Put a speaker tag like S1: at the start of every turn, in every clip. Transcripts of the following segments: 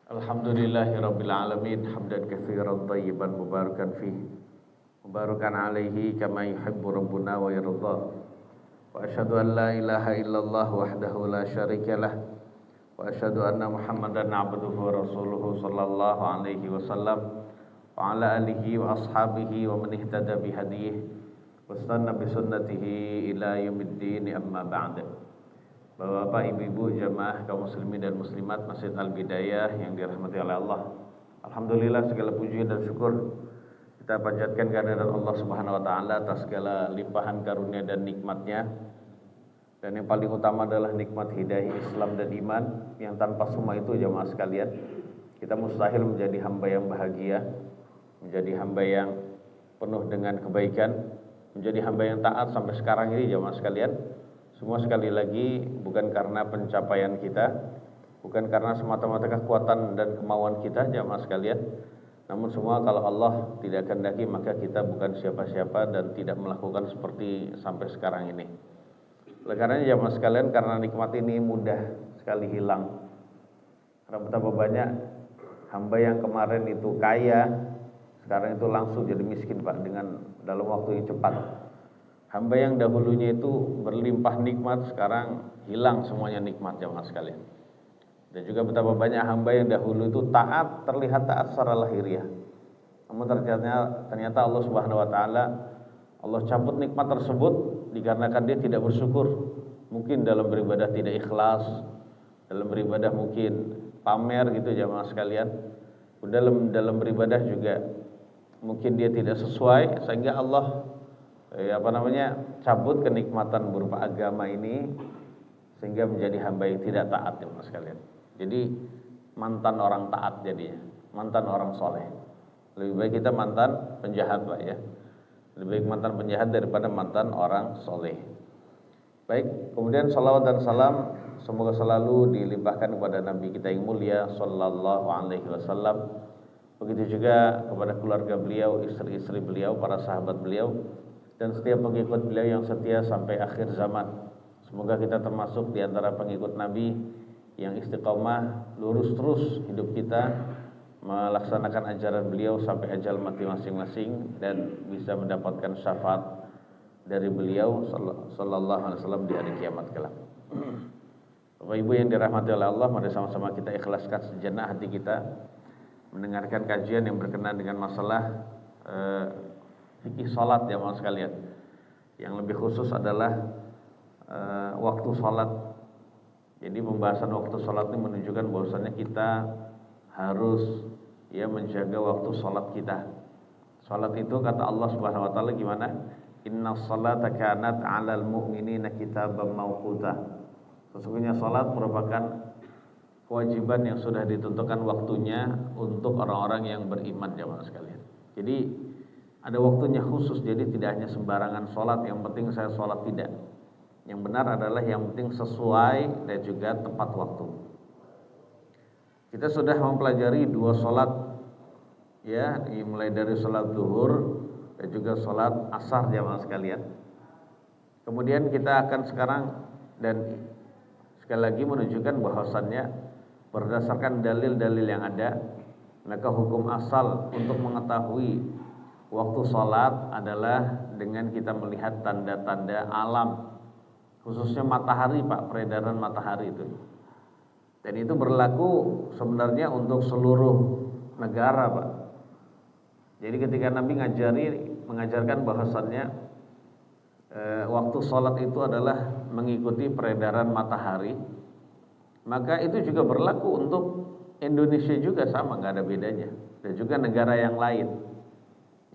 S1: Alhamdulillahirabbil alamin hamdan katsiran thayyiban mubarakan fihi mubarakan alaihi kama yuhibbu rabbuna wa yarda. Wa asyhadu an la ilaha illallah wahdahu la syarikalah wa asyhadu anna Muhammadan abduhu wa rasuluhu sallallahu alaihi wasallam wa ala alihi wa ashabihi wa man ihtada bihadiyih wastanna bi sunnatihi ila yaumiddin amma ba'd. Bapak-bapak, ibu-ibu, jamaah kaum muslimin dan muslimat Masjid Al-Bidayah yang dirahmati oleh Allah. Alhamdulillah, segala puji dan syukur kita panjatkan kehadirat Allah Subhanahu wa taala atas segala limpahan karunia dan nikmatnya. Dan yang paling utama adalah nikmat hidayah Islam dan iman, yang tanpa semua itu jamaah sekalian kita mustahil menjadi hamba yang bahagia, menjadi hamba yang penuh dengan kebaikan, menjadi hamba yang taat sampai sekarang ini jamaah sekalian. Semua sekali lagi bukan karena pencapaian kita, bukan karena semata-mata kekuatan dan kemauan kita jamaah sekalian. Namun semua kalau Allah tidak kehendaki maka kita bukan siapa-siapa dan tidak melakukan seperti sampai sekarang ini. Oleh karenanya jamaah sekalian, karena nikmat ini mudah sekali hilang. Karena betapa banyak hamba yang kemarin itu kaya, sekarang itu langsung jadi miskin Pak, dengan dalam waktu yang cepat. Hamba yang dahulunya itu berlimpah nikmat, sekarang hilang semuanya nikmat jamaah sekalian. Dan juga betapa banyak hamba yang dahulu itu taat, terlihat taat secara lahiriah, namun ternyata Allah Subhanahu wa taala, Allah cabut nikmat tersebut dikarenakan dia tidak bersyukur. Mungkin dalam beribadah tidak ikhlas, dalam beribadah mungkin pamer gitu jamaah sekalian. Dalam beribadah juga mungkin dia tidak sesuai, sehingga Allah cabut kenikmatan berupa agama ini, sehingga menjadi hamba yang tidak taat jemaah sekalian. Jadi mantan orang taat jadinya, mantan orang soleh. Lebih baik kita mantan penjahat Pak ya. Lebih baik mantan penjahat daripada mantan orang soleh. Baik, kemudian salawat dan salam semoga selalu dilimpahkan kepada Nabi kita yang mulia sallallahu alaihi wasallam. Begitu juga kepada keluarga beliau, istri-istri beliau, para sahabat beliau, dan setiap pengikut beliau yang setia sampai akhir zaman. Semoga kita termasuk di antara pengikut Nabi yang istiqomah, lurus terus hidup kita, melaksanakan ajaran beliau sampai ajal mati masing-masing, dan bisa mendapatkan syafaat dari beliau sallallahu alaihi wasallam di hari kiamat kelak. Bapak Ibu yang dirahmati oleh Allah, mari sama-sama kita ikhlaskan sejenak hati kita mendengarkan kajian yang berkenaan dengan masalah fikih salat jamaah sekalian. Yang lebih khusus adalah waktu salat. Jadi pembahasan waktu salat ini menunjukkan bahwasanya kita harus menjaga waktu salat kita. Salat itu kata Allah Subhanahu wa taala gimana? Innas salata kanat 'alal mu'minina kitaban mawquta. Sesungguhnya salat merupakan kewajiban yang sudah ditentukan waktunya untuk orang-orang yang beriman jamaah sekalian. Jadi ada waktunya khusus, jadi tidak hanya sembarangan sholat, yang penting saya sholat, tidak. Yang benar adalah yang penting sesuai dan juga tepat waktu. Kita sudah mempelajari dua sholat ya, mulai dari sholat zuhur dan juga sholat asar jamaah sekalian. Kemudian kita akan sekarang dan sekali lagi menunjukkan bahwasannya berdasarkan dalil-dalil yang ada, maka hukum asal untuk mengetahui waktu sholat adalah dengan kita melihat tanda-tanda alam, khususnya matahari Pak, peredaran matahari itu. Dan itu berlaku sebenarnya untuk seluruh negara Pak. Jadi ketika Nabi mengajarkan bahwasannya waktu sholat itu adalah mengikuti peredaran matahari, maka itu juga berlaku untuk Indonesia juga sama, nggak ada bedanya. Dan juga negara yang lain.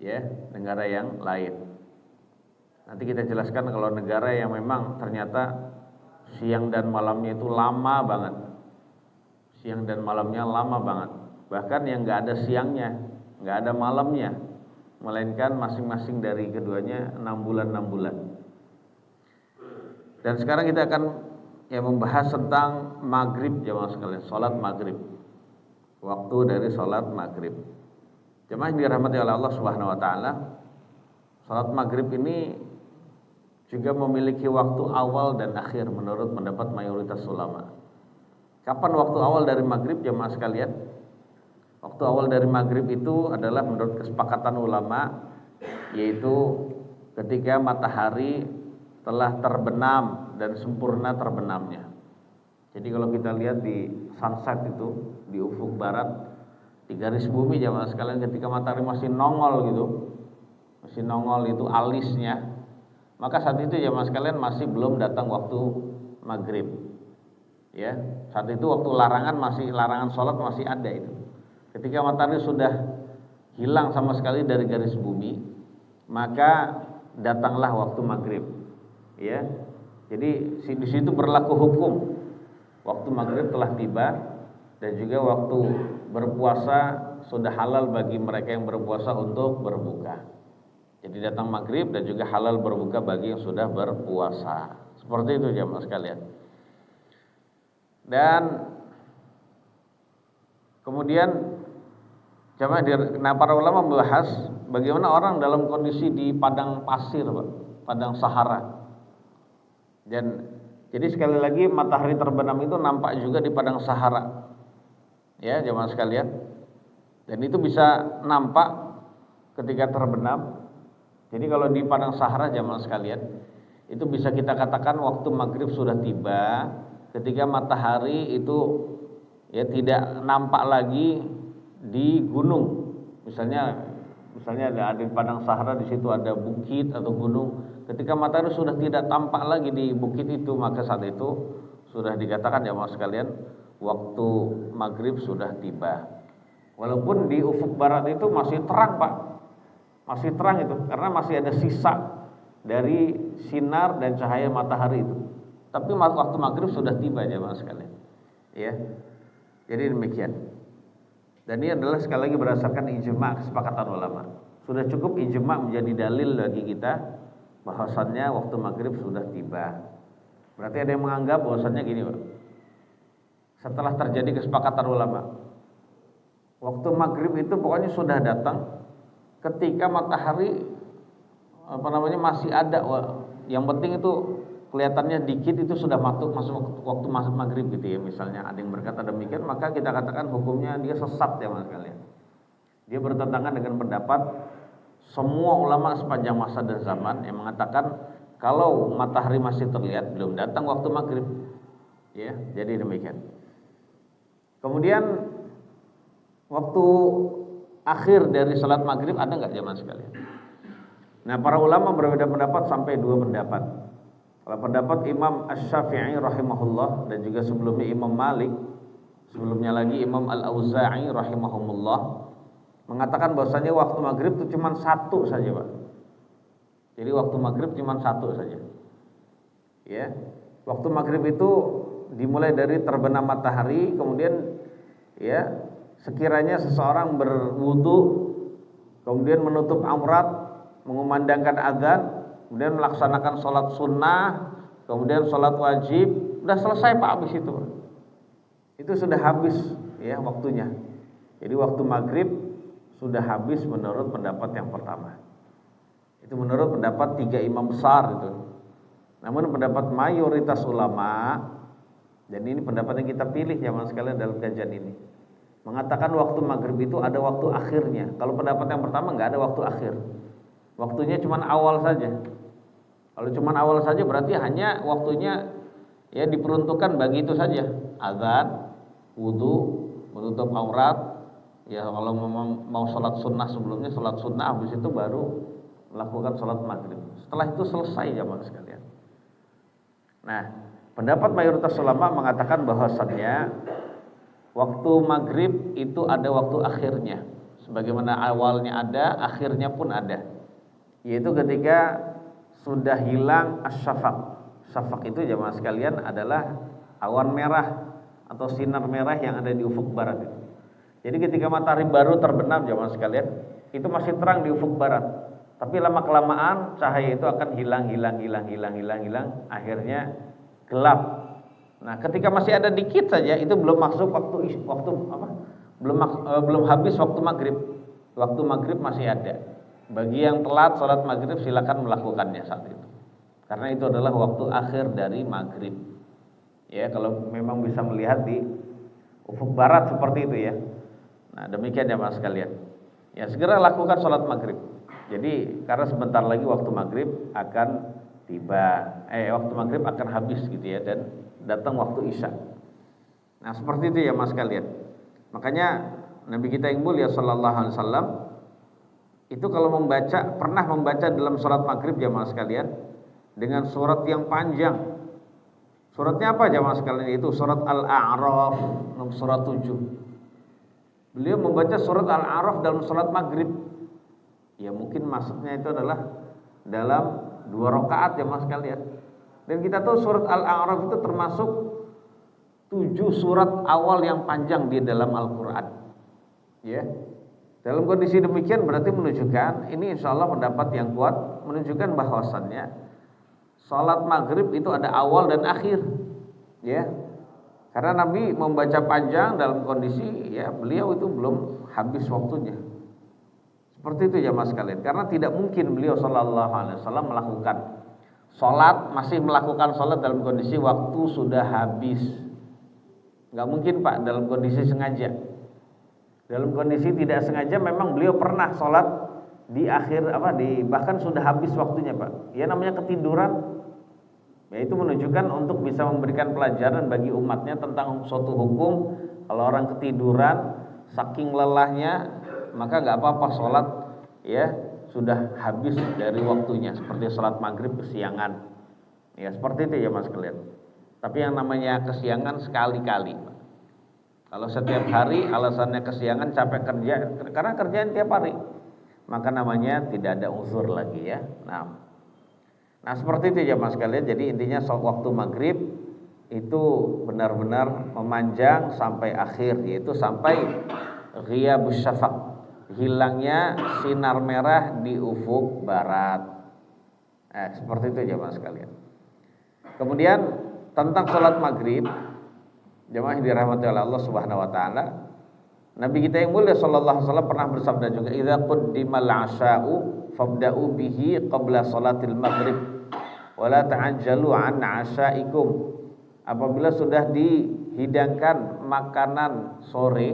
S1: Ya, negara yang lain. Nanti kita jelaskan kalau negara yang memang ternyata siang dan malamnya itu lama banget. Siang dan malamnya lama banget. Bahkan yang nggak ada siangnya, nggak ada malamnya, melainkan masing-masing dari keduanya 6 bulan 6 bulan. Dan sekarang kita akan membahas tentang maghrib jamaah sekalian, sholat maghrib. Waktu dari sholat maghrib. Jemaah yang dirahmati oleh Allah Subhanahu wa taala, salat maghrib ini juga memiliki waktu awal dan akhir menurut pendapat mayoritas ulama. Kapan waktu awal dari maghrib jemaah sekalian? Waktu awal dari maghrib itu adalah menurut kesepakatan ulama, yaitu ketika matahari telah terbenam dan sempurna terbenamnya. Jadi kalau kita lihat di sunset itu di ufuk barat, di garis bumi jamaah sekalian, ketika matahari masih nongol gitu, masih nongol itu alisnya, maka saat itu jamaah sekalian masih belum datang waktu maghrib. Ya, saat itu waktu larangan sholat masih ada itu. Ketika matahari sudah hilang sama sekali dari garis bumi, maka datanglah waktu maghrib. Ya, jadi di situ berlaku hukum. Waktu maghrib telah tiba dan juga waktu berpuasa sudah halal bagi mereka yang berpuasa untuk berbuka. Jadi datang maghrib dan juga halal berbuka bagi yang sudah berpuasa. Seperti itu jamaah sekalian. Dan kemudian para ulama membahas bagaimana orang dalam kondisi di padang pasir, padang Sahara. Dan jadi sekali lagi matahari terbenam itu nampak juga di padang Sahara. Ya, jemaah sekalian. Dan itu bisa nampak ketika terbenam. Jadi kalau di padang Sahara jemaah sekalian, itu bisa kita katakan waktu maghrib sudah tiba ketika matahari itu ya tidak nampak lagi di gunung. Misalnya ada di padang Sahara, di situ ada bukit atau gunung. Ketika matahari sudah tidak tampak lagi di bukit itu, maka saat itu sudah dikatakan jamaah sekalian waktu maghrib sudah tiba. Walaupun di ufuk barat itu masih terang Pak, masih terang itu karena masih ada sisa dari sinar dan cahaya matahari itu. Tapi waktu maghrib sudah tiba jamaah sekalian. Ya, jadi demikian. Dan ini adalah sekali lagi berdasarkan ijma' kesepakatan ulama. Sudah cukup ijma' menjadi dalil bagi kita bahwasannya waktu maghrib sudah tiba. Berarti ada yang menganggap bahwasannya gini Pak, setelah terjadi kesepakatan ulama, waktu maghrib itu pokoknya sudah datang ketika matahari masih ada. Yang penting itu kelihatannya dikit itu sudah masuk waktu maghrib gitu ya. Misalnya ada yang berkata demikian, maka kita katakan hukumnya dia sesat ya mas kalian. Dia bertentangan dengan pendapat semua ulama sepanjang masa dan zaman yang mengatakan kalau matahari masih terlihat belum datang waktu maghrib. Ya, jadi demikian. Kemudian waktu akhir dari salat maghrib ada nggak jamaah sekalian? Nah, para ulama berbeda pendapat sampai 2 pendapat. Kalau pendapat Imam Asy-Syafi'i rahimahullah dan juga sebelumnya Imam Malik, sebelumnya lagi Imam Al-Auza'i rahimahumullah, mengatakan bahwasanya waktu maghrib itu cuma 1 saja Pak. Jadi waktu maghrib cuma 1 saja. Ya, waktu maghrib itu dimulai dari terbenam matahari, kemudian ya sekiranya seseorang berwudu, kemudian menutup aurat, mengumandangkan azan, kemudian melaksanakan sholat sunnah, kemudian sholat wajib, udah selesai Pak habis itu. Itu sudah habis ya waktunya. Jadi waktu maghrib sudah habis menurut pendapat yang pertama. Itu menurut pendapat 3 imam besar itu. Namun pendapat mayoritas ulama, dan ini pendapat yang kita pilih jamaah sekalian dalam kajian ini, mengatakan waktu maghrib itu ada waktu akhirnya. Kalau pendapat yang pertama nggak ada waktu akhir, waktunya cuma awal saja. Kalau cuma awal saja berarti hanya waktunya ya diperuntukkan bagi itu saja. Azan, wudu, menutup aurat. Ya kalau mau sholat sunnah sebelumnya sholat sunnah, habis itu baru melakukan sholat maghrib. Setelah itu selesai jamaah sekalian. Nah, pendapat mayoritas ulama mengatakan bahwasannya waktu maghrib itu ada waktu akhirnya. Sebagaimana awalnya ada, akhirnya pun ada. Yaitu ketika sudah hilang as-syafaq. Syafaq itu jamaah sekalian adalah awan merah atau sinar merah yang ada di ufuk barat itu. Jadi ketika matahari baru terbenam jamaah sekalian, itu masih terang di ufuk barat. Tapi lama kelamaan cahaya itu akan hilang, akhirnya gelap. Nah, ketika masih ada dikit saja itu belum masuk belum habis waktu maghrib. Waktu maghrib masih ada. Bagi yang telat sholat maghrib silakan melakukannya saat itu. Karena itu adalah waktu akhir dari maghrib. Ya, kalau memang bisa melihat di ufuk barat seperti itu ya. Nah, demikian ya Mas sekalian. Ya, segera lakukan sholat maghrib. Jadi karena sebentar lagi waktu maghrib akan tiba, waktu maghrib akan habis gitu ya, dan datang waktu isya. Nah, seperti itu ya Mas sekalian. Makanya Nabi kita yang mulia sallallahu alaihi wasallam itu kalau pernah membaca dalam sholat maghrib jamaah sekalian dengan surat yang panjang. Suratnya apa jamaah sekalian? Itu surat Al-A'raf, surat 7. Beliau membaca surat Al-A'raf dalam sholat maghrib. Ya mungkin maksudnya itu adalah dalam 2 rakaat ya mas sekalian. Dan kita tahu surat Al-A'raf itu termasuk 7 surat awal yang panjang di dalam Al-Quran. Ya, dalam kondisi demikian berarti menunjukkan, ini insya Allah pendapat yang kuat, menunjukkan bahwasannya sholat maghrib itu ada awal dan akhir. Ya, karena Nabi membaca panjang dalam kondisi ya beliau itu belum habis waktunya. Seperti itu ya mas sekalian. Karena tidak mungkin beliau sallallahu alaihi wasallam masih melakukan sholat dalam kondisi waktu sudah habis. Enggak mungkin Pak dalam kondisi sengaja. Dalam kondisi tidak sengaja memang beliau pernah sholat di akhir bahkan sudah habis waktunya Pak. Ya namanya ketiduran. Ya itu menunjukkan untuk bisa memberikan pelajaran bagi umatnya tentang suatu hukum. Kalau orang ketiduran saking lelahnya maka nggak apa-apa sholat ya sudah habis dari waktunya, seperti sholat maghrib kesiangan. Ya seperti itu ya mas kalian. Tapi yang namanya kesiangan sekali-kali. Kalau setiap hari alasannya kesiangan capek kerja karena kerjaan tiap hari, maka namanya tidak ada unsur lagi ya. Nah seperti itu ya mas kalian. Jadi intinya waktu maghrib itu benar-benar memanjang sampai akhir, yaitu sampai ghiyabus syafaq, hilangnya sinar merah di ufuk barat. Seperti itu ya mas kalian. Kemudian tentang sholat maghrib, jemaah yang dirahmati oleh Allah Subhanahu wa taala, Nabi kita yang mulia sallallahu alaihi wasallam pernah bersabda juga, "Idza quddimal 'asha'u fabda'u bihi qabla sholatil maghrib wa la ta'ajjalu 'an 'asha'ikum." Apabila sudah dihidangkan makanan sore,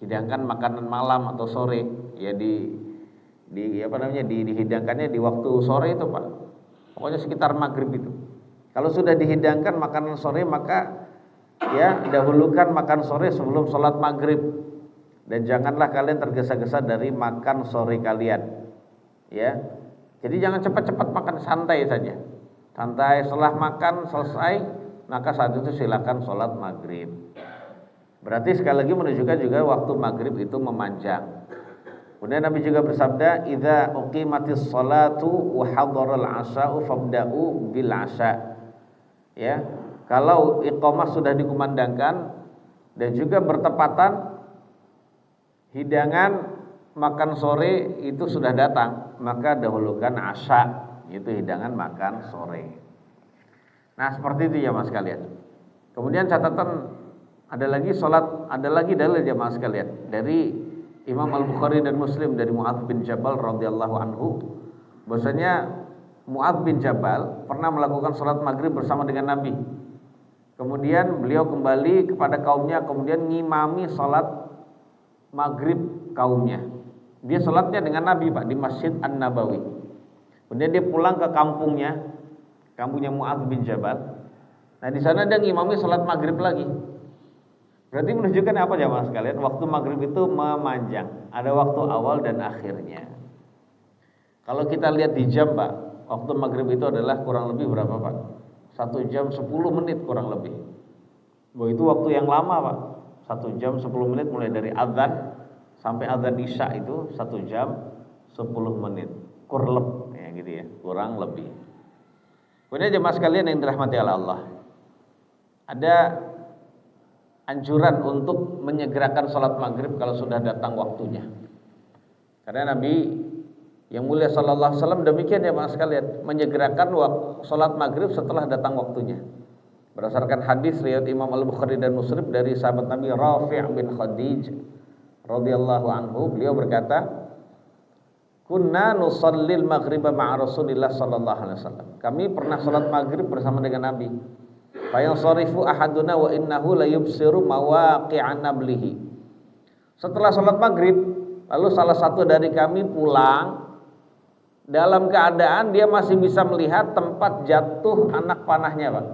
S1: hidangkan makanan malam atau sore, ya dihidangkannya di waktu sore itu Pak. Pokoknya sekitar maghrib itu. Kalau sudah dihidangkan makanan sore maka ya dahulukan makan sore sebelum sholat maghrib. Dan janganlah kalian tergesa-gesa dari makan sore kalian. Ya, jadi jangan cepat-cepat makan, santai saja. Santai, setelah makan selesai maka saat itu silakan sholat maghrib. Berarti sekali lagi menunjukkan juga waktu maghrib itu memanjang. Kemudian Nabi juga bersabda, "Idza uqimatis sholatu wa hadaral 'asha'u fabda'u bil 'asha'." Ya, kalau iqamah sudah dikumandangkan dan juga bertepatan hidangan makan sore itu sudah datang, maka dahulukan asya, yaitu hidangan makan sore. Nah, seperti itu ya Mas sekalian. Kemudian catatan ada lagi dalil ya Mas sekalian dari Imam Al-Bukhari dan Muslim dari Mu'adz bin Jabal radhiyallahu anhu, bahwasanya Mu'adz bin Jabal pernah melakukan sholat maghrib bersama dengan Nabi. Kemudian beliau kembali kepada kaumnya, kemudian ngimami sholat maghrib kaumnya. Dia sholatnya dengan Nabi Pak di Masjid An-Nabawi. Kemudian dia pulang ke kampungnya Mu'adz bin Jabal. Nah di sana dia ngimami sholat maghrib lagi. Berarti menunjukkan apa jamaah sekalian? Waktu maghrib itu memanjang. Ada waktu awal dan akhirnya. Kalau kita lihat di jam Pak, waktu maghrib itu adalah kurang lebih berapa Pak? 1 jam 10 menit kurang lebih. Itu waktu yang lama Pak. 1 jam 10 menit mulai dari azan sampai azan isya itu 1 jam 10 menit. Kurleb ya gitu ya, kurang lebih. Kemudian jemaah sekalian yang dirahmati Allah, ada anjuran untuk menyegerakan sholat maghrib kalau sudah datang waktunya. Karena Nabi yang mulia sallallahu alaihi wasallam demikian ya mas sekalian, menyegerakan sholat maghrib setelah datang waktunya. Berdasarkan hadis riwayat Imam Al-Bukhari dan Muslim dari sahabat Nabi Rafi' bin Khadij radhiyallahu anhu, beliau berkata, "Kunna nusallil maghriba ma'a Rasulillah sallallahu alaihi wasallam." Kami pernah sholat maghrib bersama dengan Nabi. Fa yansarifu ahaduna wa innahu la yubsiru mawaqi'an nablihi. Setelah sholat maghrib, lalu salah satu dari kami pulang dalam keadaan dia masih bisa melihat tempat jatuh anak panahnya, Pak.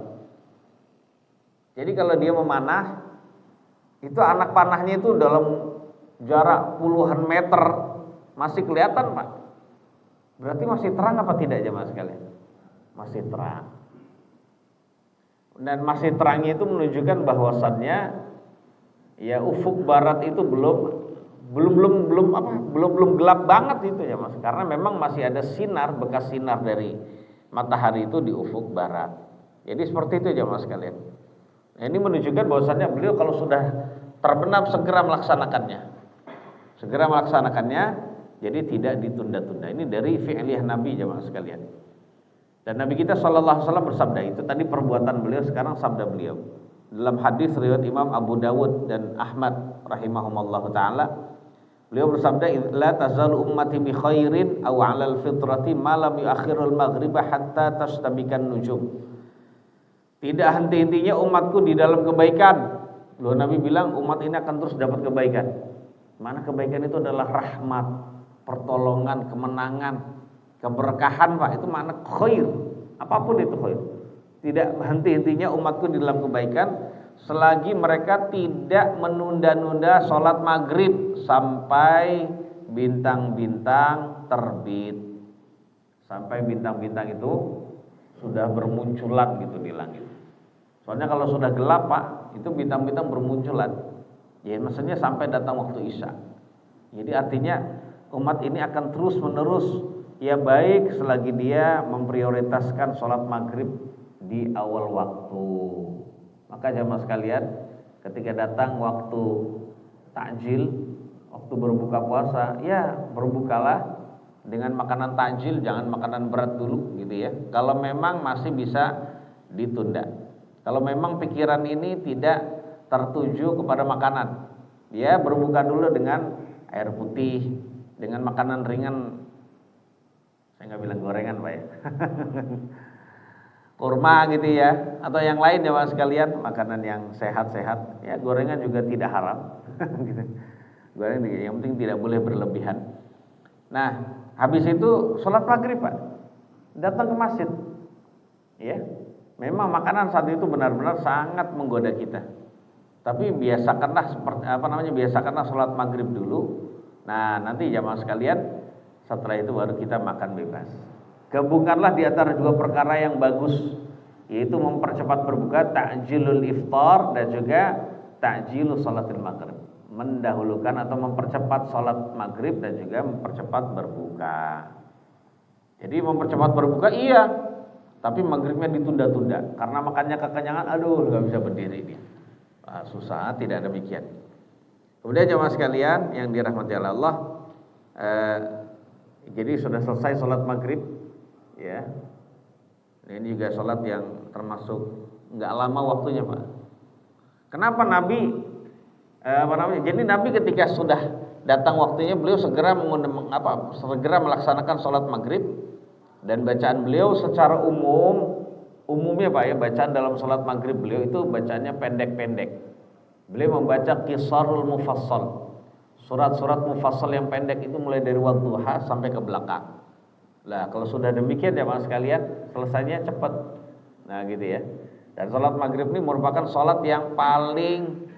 S1: Jadi kalau dia memanah, itu anak panahnya itu dalam jarak puluhan meter masih kelihatan, Pak. Berarti masih terang apa tidak jemaah sekalian? Masih terang. Dan masih terangnya itu menunjukkan bahwasannya ya ufuk barat itu belum gelap banget itu ya Mas. Karena memang masih ada sinar, bekas sinar dari matahari itu di ufuk barat. Jadi seperti itu ya Mas sekalian. Nah, ini menunjukkan bahwasannya beliau kalau sudah terbenam segera melaksanakannya. Segera melaksanakannya, jadi tidak ditunda-tunda. Ini dari fi'liyah Nabi jemaah sekalian. Dan Nabi kita sallallahu alaihi wasallam bersabda, itu tadi perbuatan beliau, sekarang sabda beliau. Dalam hadis riwayat Imam Abu Dawud dan Ahmad rahimahumallahu taala, beliau bersabda, la tazalu ummati bi khairin aw 'alal fitrati ma lam yuakhirul maghriba hatta tastabikan nujum. Tidak henti-hentinya umatku di dalam kebaikan. Loh, Nabi bilang umat ini akan terus dapat kebaikan. Mana kebaikan itu adalah rahmat, pertolongan, kemenangan, keberkahan, Pak. Itu makna khair. Apapun itu khair. Tidak henti-hentinya umatku di dalam kebaikan selagi mereka tidak menunda-nunda sholat maghrib sampai bintang-bintang terbit. Sampai bintang-bintang itu sudah bermunculan gitu di langit. Soalnya kalau sudah gelap, Pak, itu bintang-bintang bermunculan. Ya maksudnya sampai datang waktu Isya. Jadi artinya umat ini akan terus-menerus ya baik selagi dia memprioritaskan sholat maghrib di awal waktu. Maka jamaah sekalian, ketika datang waktu takjil, waktu berbuka puasa, ya berbukalah dengan makanan takjil, jangan makanan berat dulu gitu ya. Kalau memang masih bisa ditunda. Kalau memang pikiran ini tidak tertuju kepada makanan, dia berbuka dulu dengan air putih, dengan makanan ringan. Saya nggak bilang gorengan, Pak ya. Kurma gitu ya, atau yang lain ya Mas sekalian, makanan yang sehat-sehat. Ya gorengan juga tidak haram. Gitu. Gorengan yang penting tidak boleh berlebihan. Nah, habis itu sholat maghrib, Pak. Datang ke masjid. Ya. Memang makanan saat itu benar-benar sangat menggoda kita. Tapi biasakanlah sholat maghrib dulu. Nah, nanti jamaah sekalian, setelah itu baru kita makan bebas. Gabungkanlah di antara dua perkara yang bagus, yaitu mempercepat berbuka, ta'jilul iftar, dan juga ta'jilul sholatil maghrib. Mendahulukan atau mempercepat sholat maghrib dan juga mempercepat berbuka. Jadi mempercepat berbuka iya, tapi maghribnya ditunda-tunda karena makannya kekenyangan, aduh nggak bisa berdiri dia. Susah, tidak demikian. Kemudian jemaah sekalian yang dirahmati Allah, jadi sudah selesai sholat maghrib, ya. Ini juga sholat yang termasuk nggak lama waktunya, Pak. Kenapa Nabi? Jadi Nabi ketika sudah datang waktunya, beliau segera melaksanakan sholat maghrib. Dan bacaan beliau secara umumnya Pak ya, bacaan dalam sholat maghrib beliau itu bacaannya pendek-pendek. Beliau membaca qisarul mufassal, surat-surat mufassal yang pendek itu mulai dari wadduha sampai ke belakang. Nah kalau sudah demikian ya Mas sekalian, selesainya cepat. Nah gitu ya. Dan sholat maghrib ini merupakan sholat yang paling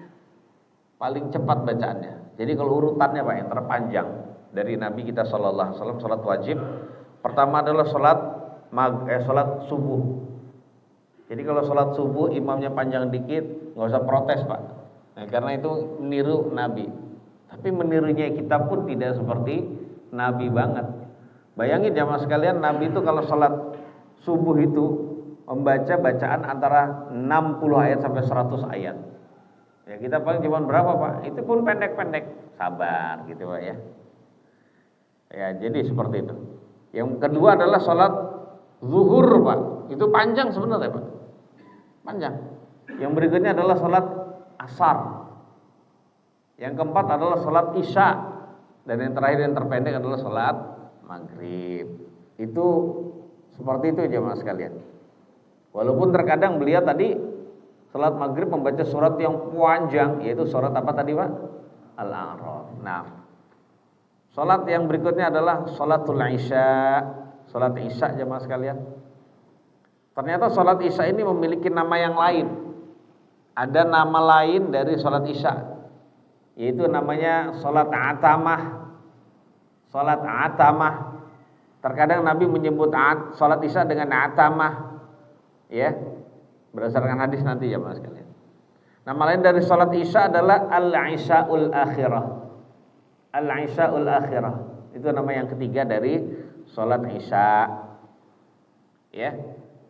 S1: cepat bacaannya. Jadi kalau urutannya Pak yang terpanjang dari Nabi kita sallallahu alaihi wasallam, sholat wajib pertama adalah sholat subuh. Jadi kalau sholat subuh imamnya panjang dikit, nggak usah protes Pak. Nah, karena itu meniru Nabi. Tapi menirunya kita pun tidak seperti Nabi banget. Bayangin jamaah sekalian, Nabi itu kalau sholat subuh itu membaca bacaan antara 60 ayat sampai 100 ayat. Ya kita paling cuma berapa Pak? Itu pun pendek-pendek. Sabar gitu Pak ya. Ya jadi seperti itu. Yang kedua adalah sholat zuhur Pak. Itu panjang sebenarnya Pak. Panjang. Yang berikutnya adalah sholat asar. Yang keempat adalah sholat isya. Dan yang terakhir yang terpendek adalah sholat maghrib. Itu seperti itu jemaah sekalian. Walaupun terkadang beliau tadi sholat maghrib membaca surat yang panjang, yaitu surat apa tadi Pak? Al-A'raf. Nah, salat yang berikutnya adalah salatul Isya. Salat Isya jemaah sekalian. Ternyata salat Isya ini memiliki nama yang lain. Ada nama lain dari salat Isya, yaitu namanya salat atamah. Salat atamah. Terkadang Nabi menyebut salat Isya dengan atamah, ya, berdasarkan hadis nanti ya mas sekalian. Nama lain dari salat Isya adalah al-Isya'ul Akhirah. Al-Isya'ul Akhirah itu nama yang ketiga dari salat Isya. Ya.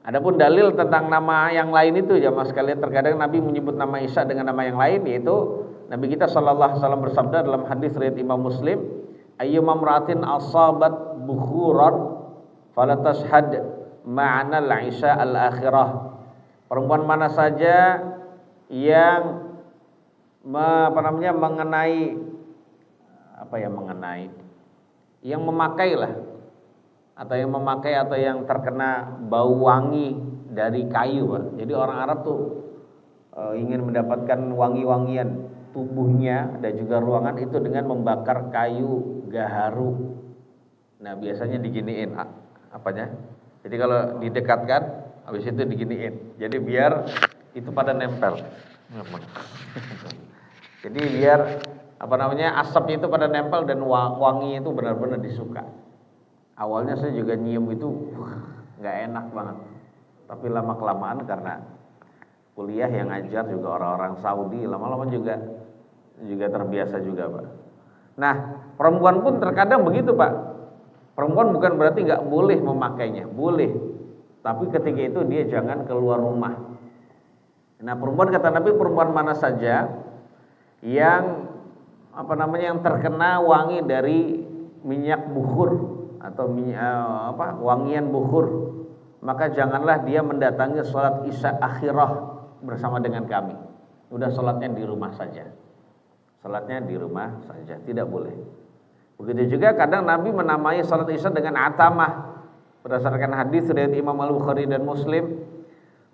S1: Adapun dalil tentang nama yang lain itu ya mas sekalian, terkadang Nabi menyebut nama Isya dengan nama yang lain, yaitu Nabi kita sallallahu alaihi wasallam bersabda dalam hadis riwayat Imam Muslim, ayyuma imra'atin asabat bukhuran fala tashhad ma'ana al-Isya al-Akhirah. Perempuan mana saja yang mengenai yang memakai atau yang terkena bau wangi dari kayu, Pak. Jadi orang Arab tuh ingin mendapatkan wangi-wangian tubuhnya dan juga ruangan itu dengan membakar kayu gaharu. Nah, biasanya diginiin apanya? Jadi kalau didekatkan habis itu diginiin. Jadi biar itu pada nempel. Jadi biar asapnya itu pada nempel dan wangi itu benar-benar disuka. Awalnya saya juga nyium itu nggak enak banget, tapi lama kelamaan karena kuliah yang ngajar juga orang-orang Saudi, lama-lama juga terbiasa juga, Pak. Nah, perempuan pun terkadang begitu, Pak. Perempuan bukan berarti nggak boleh memakainya, boleh, tapi ketika itu dia jangan keluar rumah. Nah, kata Nabi, perempuan mana saja yang yang terkena wangi dari minyak bukhur atau wangian bukhur, maka janganlah dia mendatangi salat Isya akhirah bersama dengan kami. Udah salatnya di rumah saja. Salatnya di rumah saja, tidak boleh. Begitu juga kadang Nabi menamai salat Isya dengan atamah berdasarkan hadis riwayat Imam Al-Bukhari dan Muslim.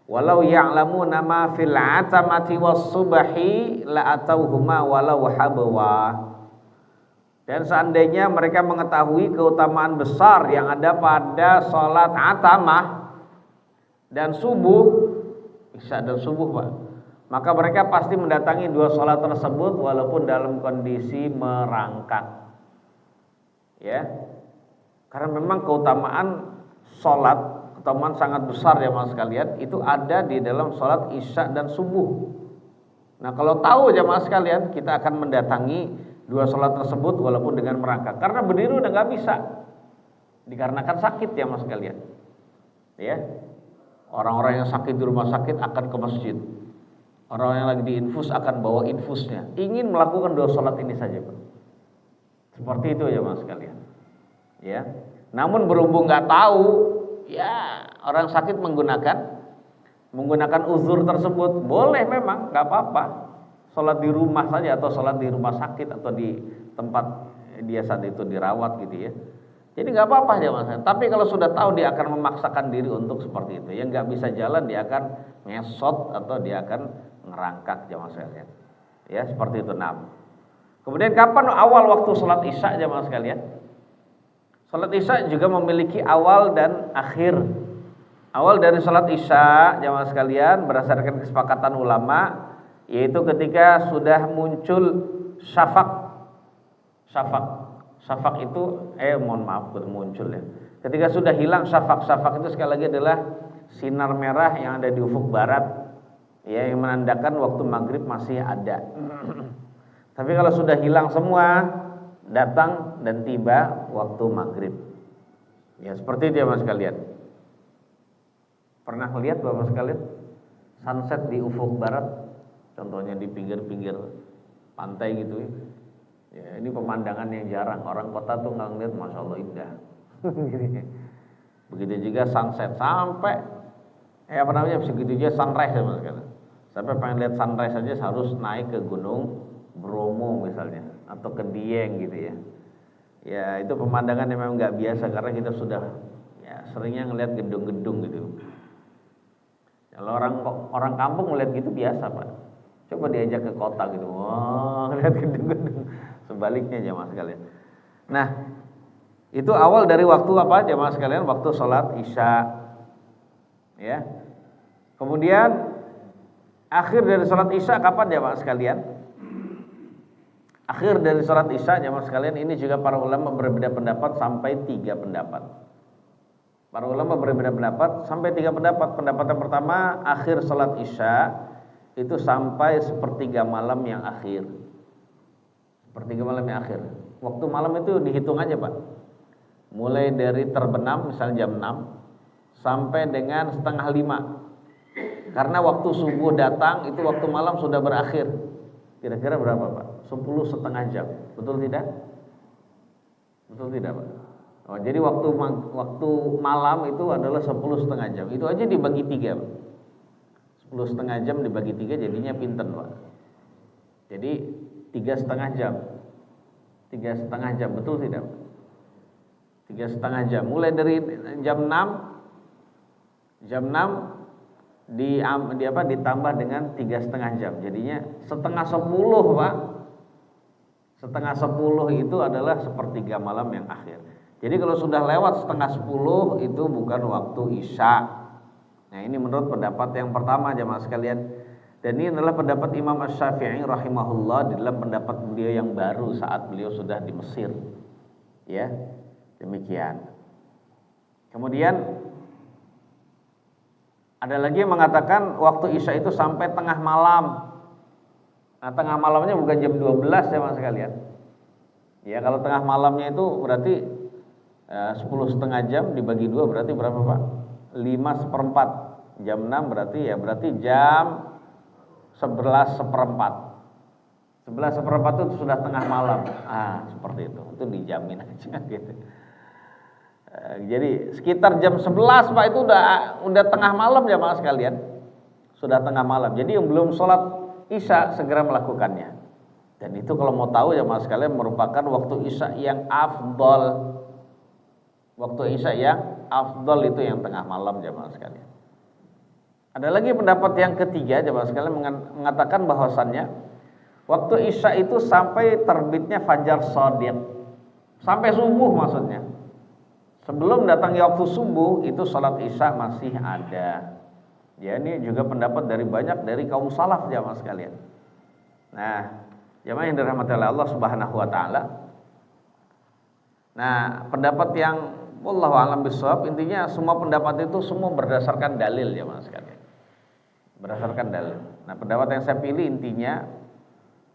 S1: Walau ya'lamuna ma fil atamati was subhi la atauhuma walau habwa. Dan seandainya mereka mengetahui keutamaan besar yang ada pada salat atamah dan subuh, Isya dan subuh, Pak, maka mereka pasti mendatangi dua salat tersebut walaupun dalam kondisi merangkak. Ya. Karena memang keutamaan sangat besar ya Mas sekalian, itu ada di dalam salat Isya dan subuh. Nah, kalau tahu jamaah sekalian, kita akan mendatangi dua salat tersebut walaupun dengan merangkak. Karena berdiri udah nggak bisa, dikarenakan sakit ya Mas sekalian. Ya, orang-orang yang sakit di rumah sakit akan ke masjid. Orang yang lagi diinfus akan bawa infusnya. Ingin melakukan dua salat ini saja, Pak. Seperti itu ya Mas sekalian. Ya, namun berhubung nggak tahu, ya orang sakit menggunakan uzur tersebut, boleh memang, nggak apa-apa. Sholat di rumah saja atau sholat di rumah sakit atau di tempat dia saat itu dirawat gitu ya. Jadi nggak apa-apa ya Mas. Tapi kalau sudah tahu dia akan memaksakan diri untuk seperti itu, yang nggak bisa jalan dia akan ngesot atau dia akan ngerangkak jamaah sekalian. Ya seperti itu. Kemudian kapan awal waktu sholat Isya jamaah sekalian? Sholat Isya juga memiliki awal dan akhir. Awal dari sholat Isya jamaah sekalian berdasarkan kesepakatan ulama, yaitu ketika sudah muncul syafaq. Syafaq itu muncul ya. Ketika sudah hilang syafaq itu sekali lagi adalah sinar merah yang ada di ufuk barat, ya, yang menandakan waktu maghrib masih ada. Tapi kalau sudah hilang semua, datang dan tiba waktu maghrib. Ya seperti itu ya Mas sekalian. Pernah lihat Bapak sekalian sunset di ufuk barat? Contohnya di pinggir-pinggir pantai gitu ya. Ini pemandangan yang jarang. Orang kota tuh nggak ngeliat, Masya Allah indah. Begitu juga sunset sampai begitu juga sunrise ya Mas. Sampai pengen lihat sunrise saja harus naik ke Gunung Bromo misalnya atau ke Dieng gitu ya. Ya itu pemandangan yang memang nggak biasa karena kita sudah seringnya ngelihat gedung-gedung gitu. Kalau orang kampung ngelihat gitu biasa Pak. Coba diajak ke kota gitu, wah lihat gedung-gedung, Sebaliknya jamaah sekalian. Nah, itu awal dari waktu apa jamaah sekalian? Waktu sholat isya. Ya. Kemudian akhir dari sholat isya kapan jamaah sekalian? Akhir dari sholat isya jamaah sekalian, ini juga para ulama berbeda pendapat sampai 3 pendapat. Para ulama berbeda pendapat sampai 3 pendapat. Pendapat yang pertama, akhir sholat isya itu sampai sepertiga malam yang akhir. Sepertiga malam yang akhir. Waktu malam itu dihitung aja Pak. Mulai dari terbenam misalnya jam 6 sampai dengan setengah 5. Karena waktu subuh datang itu waktu malam sudah berakhir. Kira-kira berapa Pak? 10 setengah jam. Betul tidak? Betul tidak Pak? Oh, jadi waktu malam itu adalah 10 setengah jam. Itu aja dibagi 3 Pak. 10 setengah jam dibagi 3 jadinya pinten Pak. Jadi 3,5 jam. 3,5 jam, betul tidak? 3,5 jam. Mulai dari jam 6 ditambah dengan 3,5 jam. Jadinya setengah 10 Pak. Setengah 10 itu adalah sepertiga malam yang akhir. Jadi kalau sudah lewat setengah 10 itu bukan waktu isya. Nah, ini menurut pendapat yang pertama jamaah sekalian. Dan ini adalah pendapat Imam Asy-Syafi'i rahimahullah di dalam pendapat beliau yang baru saat beliau sudah di Mesir. Ya, demikian. Kemudian ada lagi yang mengatakan waktu isya itu sampai tengah malam. Nah, tengah malamnya bukan jam 12 ya mas sekalian. Ya, kalau tengah malamnya itu berarti 10,5 jam dibagi 2 berarti berapa Pak? 5/4. Jam 6 berarti jam 11/4. 11/4 itu sudah tengah malam. Seperti itu. Itu dijamin aja gitu. Jadi sekitar jam 11 Pak itu udah tengah malam ya mas sekalian. Sudah tengah malam. Jadi yang belum sholat isya segera melakukannya. Dan itu kalau mau tahu ya mas sekalian merupakan waktu isya yang afdol. Waktu isya yang afdol itu yang tengah malam jamaah sekalian. Ada lagi pendapat yang ketiga jamaah sekalian mengatakan bahwasannya waktu isya itu sampai terbitnya fajar shadiq. Sampai subuh maksudnya. Sebelum datangnya waktu subuh itu sholat isya masih ada. Ya, ini juga pendapat dari kaum salaf jamaah sekalian. Nah, jamaah yang dirahmati oleh Allah Subhanahu wa taala. Nah, pendapat yang wallahu a'lam bishawab, intinya semua pendapat itu semua berdasarkan dalil jamaah sekalian. Berdasarkan dalil. Nah, pendapat yang saya pilih intinya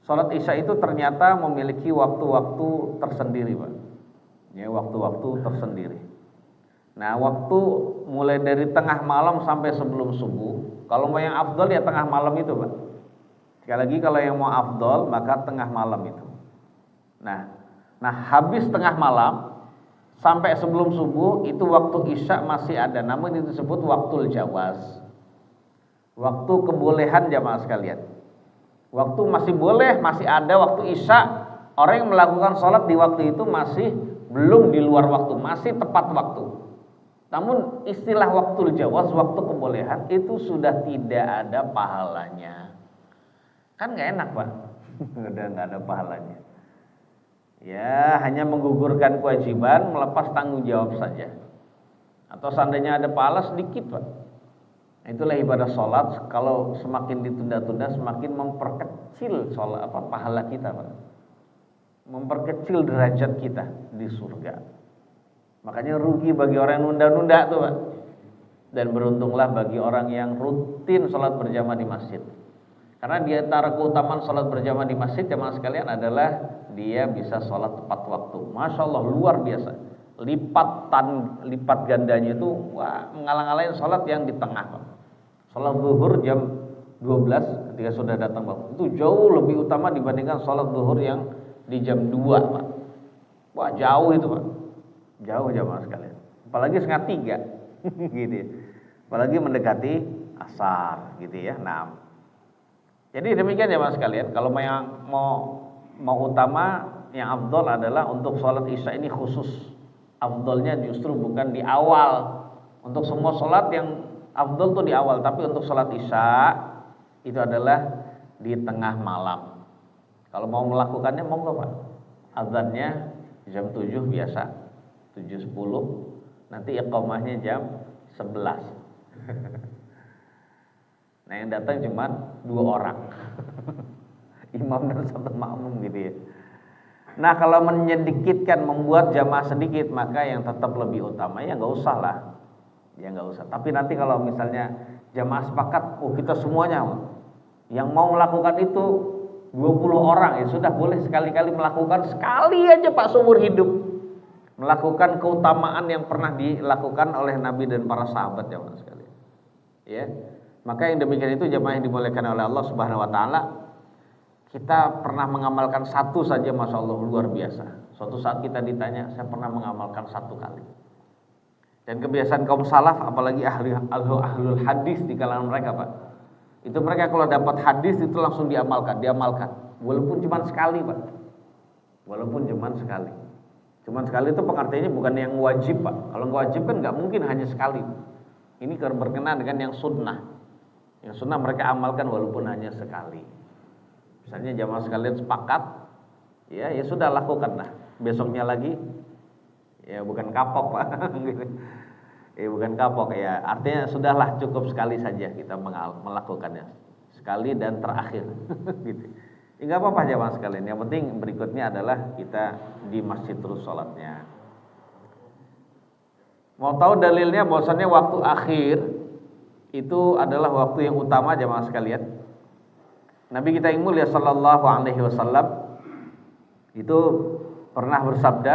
S1: sholat isya itu ternyata memiliki waktu-waktu tersendiri, Pak. Ya, waktu-waktu tersendiri. Nah, waktu mulai dari tengah malam sampai sebelum subuh. Kalau mau yang afdol ya tengah malam itu, Pak. Sekali lagi kalau yang mau afdol maka tengah malam itu. Nah, habis tengah malam sampai sebelum subuh itu waktu isya masih ada, namun itu disebut waktul jawaz. Waktu kebolehan jamaah sekalian. Waktu masih boleh, masih ada waktu isya. Orang yang melakukan sholat di waktu itu masih belum di luar waktu, masih tepat waktu. Namun istilah waktul jawaz, waktu kebolehan itu sudah tidak ada pahalanya. Kan gak enak Pak. Udah gak ada pahalanya. Ya, hanya menggugurkan kewajiban, melepas tanggung jawab saja. Atau seandainya ada pahala sedikit Pak. Itulah ibadah sholat. Kalau semakin ditunda-tunda semakin memperkecil sholat pahala kita Pak. Memperkecil derajat kita di surga. Makanya rugi bagi orang yang nunda-nunda tuh Pak. Dan beruntunglah bagi orang yang rutin sholat berjamaah di masjid. Karena di antara keutamaan sholat berjamaah di masjid jamaah sekalian adalah dia bisa sholat tepat waktu. Masya Allah luar biasa. Lipat gandanya itu mengalang-alangin sholat yang di tengah Pak. Sholat zuhur jam 12 ketika sudah datang waktu itu jauh lebih utama dibandingkan sholat zuhur yang di jam 2 Pak. Wah jauh itu Pak. Jauh jamaah sekalian. Apalagi setengah 3 gitu ya. Apalagi mendekati asar gitu ya. Nah, jadi demikian jamaah sekalian. Kalau yang mau utama yang afdol adalah untuk sholat isya ini khusus. Afdolnya justru bukan di awal. Untuk semua sholat yang afdol tuh di awal, tapi untuk sholat isya itu adalah di tengah malam. Kalau mau melakukannya monggo Pak. azannya jam 7 biasa, 7.10, nanti iqamahnya jam 11. Nah yang datang cuma 2 orang, imam dan 1 makmum gitu ya. Nah kalau menyedikitkan, membuat jamaah sedikit, maka yang tetap lebih utama ya nggak usah lah, ya nggak usah. Tapi nanti kalau misalnya jamaah sepakat, oh kita semuanya yang mau melakukan itu 20 orang, ya sudah, boleh sekali-kali melakukan, sekali aja Pak seumur hidup, melakukan keutamaan yang pernah dilakukan oleh Nabi dan para sahabat jamaah sekalian. Ya, maka yang demikian itu jamaah yang dimuliakan oleh Allah Subhanahu Wa Taala. Kita pernah mengamalkan satu saja, masya Allah, luar biasa. Suatu saat kita ditanya, saya pernah mengamalkan 1 kali. Dan kebiasaan kaum salaf, apalagi ahlul hadis di kalangan mereka Pak, itu mereka kalau dapat hadis itu langsung diamalkan, walaupun cuma sekali Pak, walaupun cuma sekali. Cuma sekali itu pengertiannya bukan yang wajib Pak. Kalau wajib kan nggak mungkin hanya sekali. Ini berkenaan dengan yang sunnah. Yang sunnah mereka amalkan walaupun hanya sekali. Misalnya jamaah sekalian sepakat, ya sudah, lakukanlah. Besoknya lagi, ya bukan kapok Pak, ya bukan kapok ya. Artinya sudahlah, cukup sekali saja kita melakukannya, sekali dan terakhir, gitu. Ya nggak apa-apa jamaah sekalian. Yang penting berikutnya adalah kita di masjid terus sholatnya. Mau tahu dalilnya bahwasannya waktu akhir itu adalah waktu yang utama jamaah sekalian. Nabi kita yang mulia sallallahu alaihi wasallam itu pernah bersabda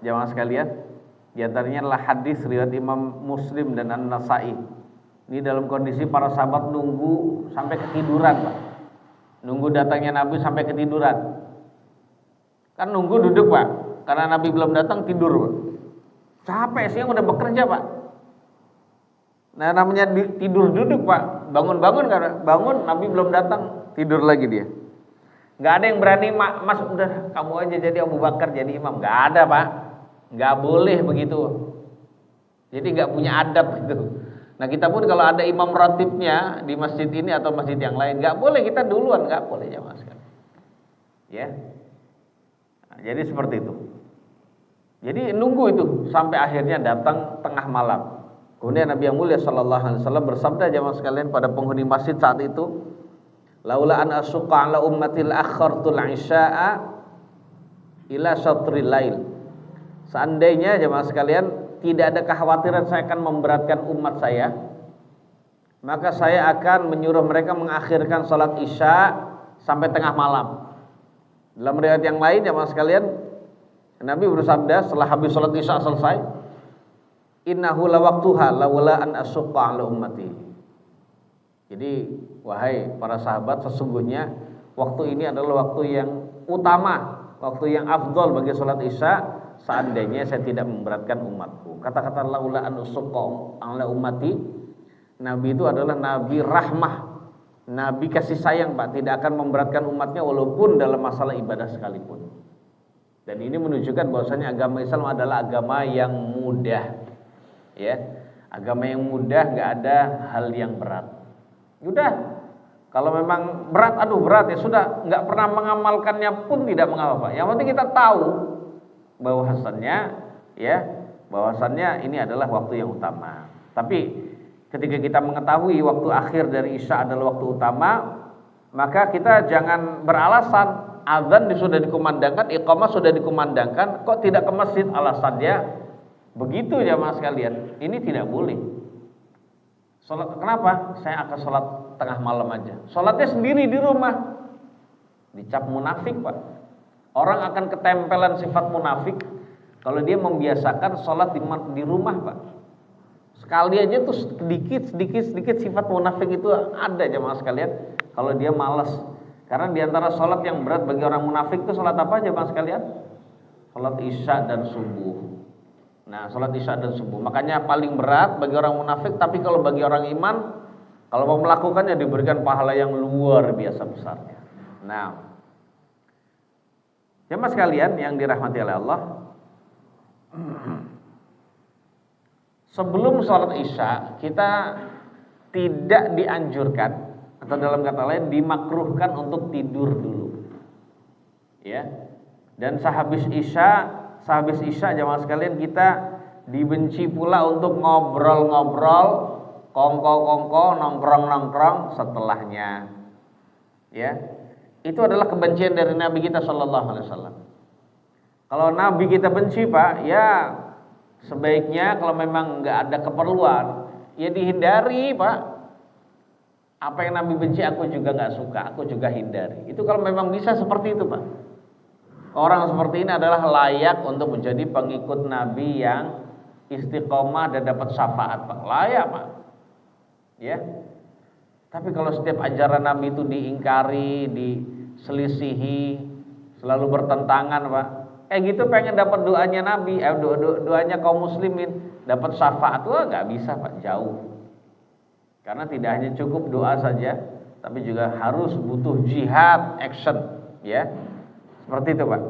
S1: jamaah sekalian, di antaranya adalah hadis riwayat Imam Muslim dan An-Nasa'i. Ini dalam kondisi para sahabat nunggu sampai ketiduran Pak. Nunggu datangnya Nabi sampai ketiduran. Kan nunggu duduk Pak, karena Nabi belum datang tidur Pak. Capek siang udah bekerja Pak. Nah namanya tidur duduk Pak, bangun-bangun karena bangun Nabi belum datang, tidur lagi dia. Nggak ada yang berani, Mas udah kamu aja jadi Abu Bakar, jadi imam. Nggak ada Pak, nggak boleh begitu. Jadi nggak punya adab gitu. Nah kita pun kalau ada imam ratibnya di masjid ini atau masjid yang lain, nggak boleh kita duluan, nggak boleh jamaah sekalian. Ya, nah, jadi seperti itu. Jadi nunggu itu sampai akhirnya datang tengah malam. Kemudian Nabi yang mulia sallallahu alaihi wasallam bersabda jamaah sekalian pada penghuni masjid saat itu, laula an asyqa ala ummatil akhartul isya'a ila syatril lail. Seandainya jemaah sekalian tidak ada kekhawatiran saya akan memberatkan umat saya, maka saya akan menyuruh mereka mengakhirkan salat isya sampai tengah malam. Dalam riwayat yang lain jemaah sekalian, Nabi bersabda setelah habis salat isya selesai, innahu lawaqtuha laula an asyqa ala ummati. Jadi wahai para sahabat, sesungguhnya waktu ini adalah waktu yang utama, waktu yang afdol bagi sholat isya. Seandainya saya tidak memberatkan umatku. Kata-kata laula an usyqa ala ummati, Nabi itu adalah Nabi rahmah, Nabi kasih sayang Pak, tidak akan memberatkan umatnya walaupun dalam masalah ibadah sekalipun. Dan ini menunjukkan bahwasanya agama Islam adalah agama yang mudah, ya, agama yang mudah, nggak ada hal yang berat. Udah, kalau memang berat, aduh berat ya sudah, nggak pernah mengamalkannya pun tidak mengapa. Yang penting kita tahu bahwasannya, ya, bahwasannya ini adalah waktu yang utama. Tapi ketika kita mengetahui waktu akhir dari isya adalah waktu utama, maka kita jangan beralasan azan sudah dikumandangkan, iqamah sudah dikumandangkan, kok tidak ke masjid, alasannya begitu jamaah sekalian. Ini tidak boleh. Sholat, kenapa? Saya akan sholat tengah malam aja. Sholatnya sendiri di rumah. Dicap munafik Pak. Orang akan ketempelan sifat munafik kalau dia membiasakan sholat di rumah Pak. Sekali aja tuh sedikit sifat munafik itu ada jamaah sekalian. Kalau dia malas. Karena diantara sholat yang berat bagi orang munafik itu sholat apa jamaah sekalian? Sholat isya dan subuh. Nah, sholat isya dan subuh. Makanya paling berat bagi orang munafik. Tapi kalau bagi orang iman, kalau mau melakukannya diberikan pahala yang luar biasa besarnya. Nah, jemaah sekalian yang dirahmati oleh Allah, sebelum sholat isya kita tidak dianjurkan, atau dalam kata lain dimakruhkan untuk tidur dulu. Ya, Dan sehabis Isya jamaah sekalian kita dibenci pula untuk ngobrol-ngobrol, kongko-kongko, nongkrong-nongkrong setelahnya. Ya. Itu adalah kebencian dari Nabi kita sallallahu alaihi wasallam. Kalau Nabi kita benci, Pak, ya sebaiknya kalau memang enggak ada keperluan, ya dihindari, Pak. Apa yang Nabi benci aku juga enggak suka, aku juga hindari. Itu kalau memang bisa seperti itu, Pak. Orang seperti ini adalah layak untuk menjadi pengikut Nabi yang istiqomah dan dapat syafaat, Pak. Layak, Pak. Ya. Tapi kalau setiap ajaran Nabi itu diingkari, diselisihi, selalu bertentangan, Pak. Gitu pengen dapat doanya Nabi, doanya kaum muslimin, dapat syafaat, wah nggak bisa, Pak, jauh. Karena tidak hanya cukup doa saja, tapi juga harus butuh jihad, action, ya. Seperti itu, Pak.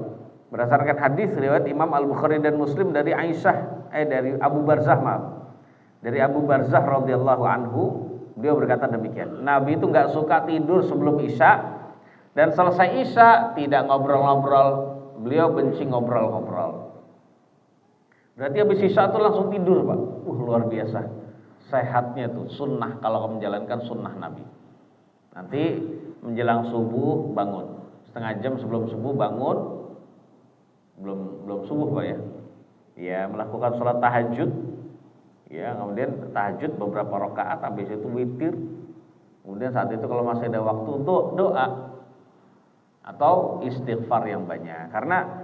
S1: Berdasarkan hadis riwayat Imam Al-Bukhari dan Muslim dari dari Abu Barzah, maaf. Dari Abu Barzah radhiyallahu anhu, beliau berkata demikian. Nabi itu enggak suka tidur sebelum Isya, dan selesai Isya tidak ngobrol-ngobrol. Beliau benci ngobrol-ngobrol. Berarti habis Isya itu langsung tidur, Pak. Luar biasa. Sehatnya tuh sunnah kalau menjalankan sunnah Nabi. Nanti menjelang subuh bangun. Setengah jam sebelum subuh bangun. Belum subuh, Pak, ya. Ya, melakukan sholat tahajud. Ya, kemudian tahajud beberapa rakaat, habis itu witir. Kemudian saat itu kalau masih ada waktu untuk doa atau istighfar yang banyak. Karena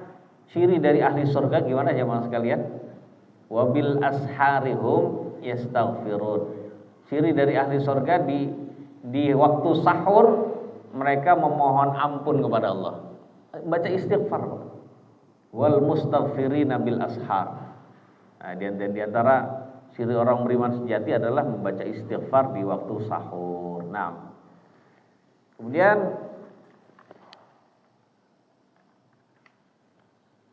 S1: ciri dari ahli surga gimana jemaah sekalian? Wabil asharihum yastaghfirun. Ciri dari ahli surga di waktu sahur mereka memohon ampun kepada Allah. Baca istighfar. Wal mustaghfirina bil ashar. Nah, di antara ciri orang beriman sejati adalah membaca istighfar di waktu sahur. Nah, kemudian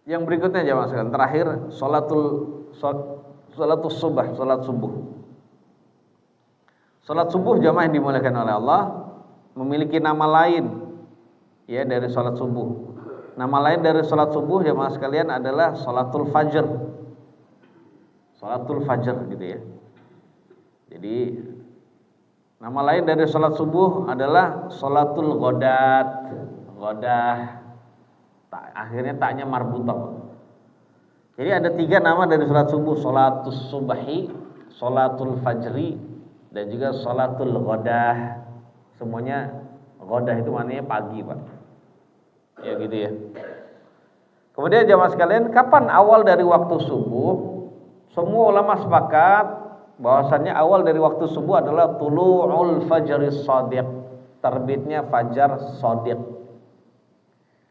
S1: yang berikutnya jemaah sekalian, terakhir salat subuh. Salat subuh jemaah yang dimuliakan oleh Allah memiliki nama lain, ya, dari salat subuh. Nama lain dari salat subuh jemaah sekalian adalah salatul fajr. Salatul fajr gitu ya. Jadi nama lain dari salat subuh adalah salatul ghadat. Ghadah. Akhirnya taknya marbutah. Jadi ada 3 nama dari salat subuh: salatus subahi, salatul fajri, dan juga salatul ghadah. Semuanya ghadah itu maknanya pagi, Pak. Ya gitu ya. Kemudian jamaah sekalian, kapan awal dari waktu subuh? Semua ulama sepakat bahwasannya awal dari waktu subuh adalah tulu'ul fajris shadiq, terbitnya fajar shadiq.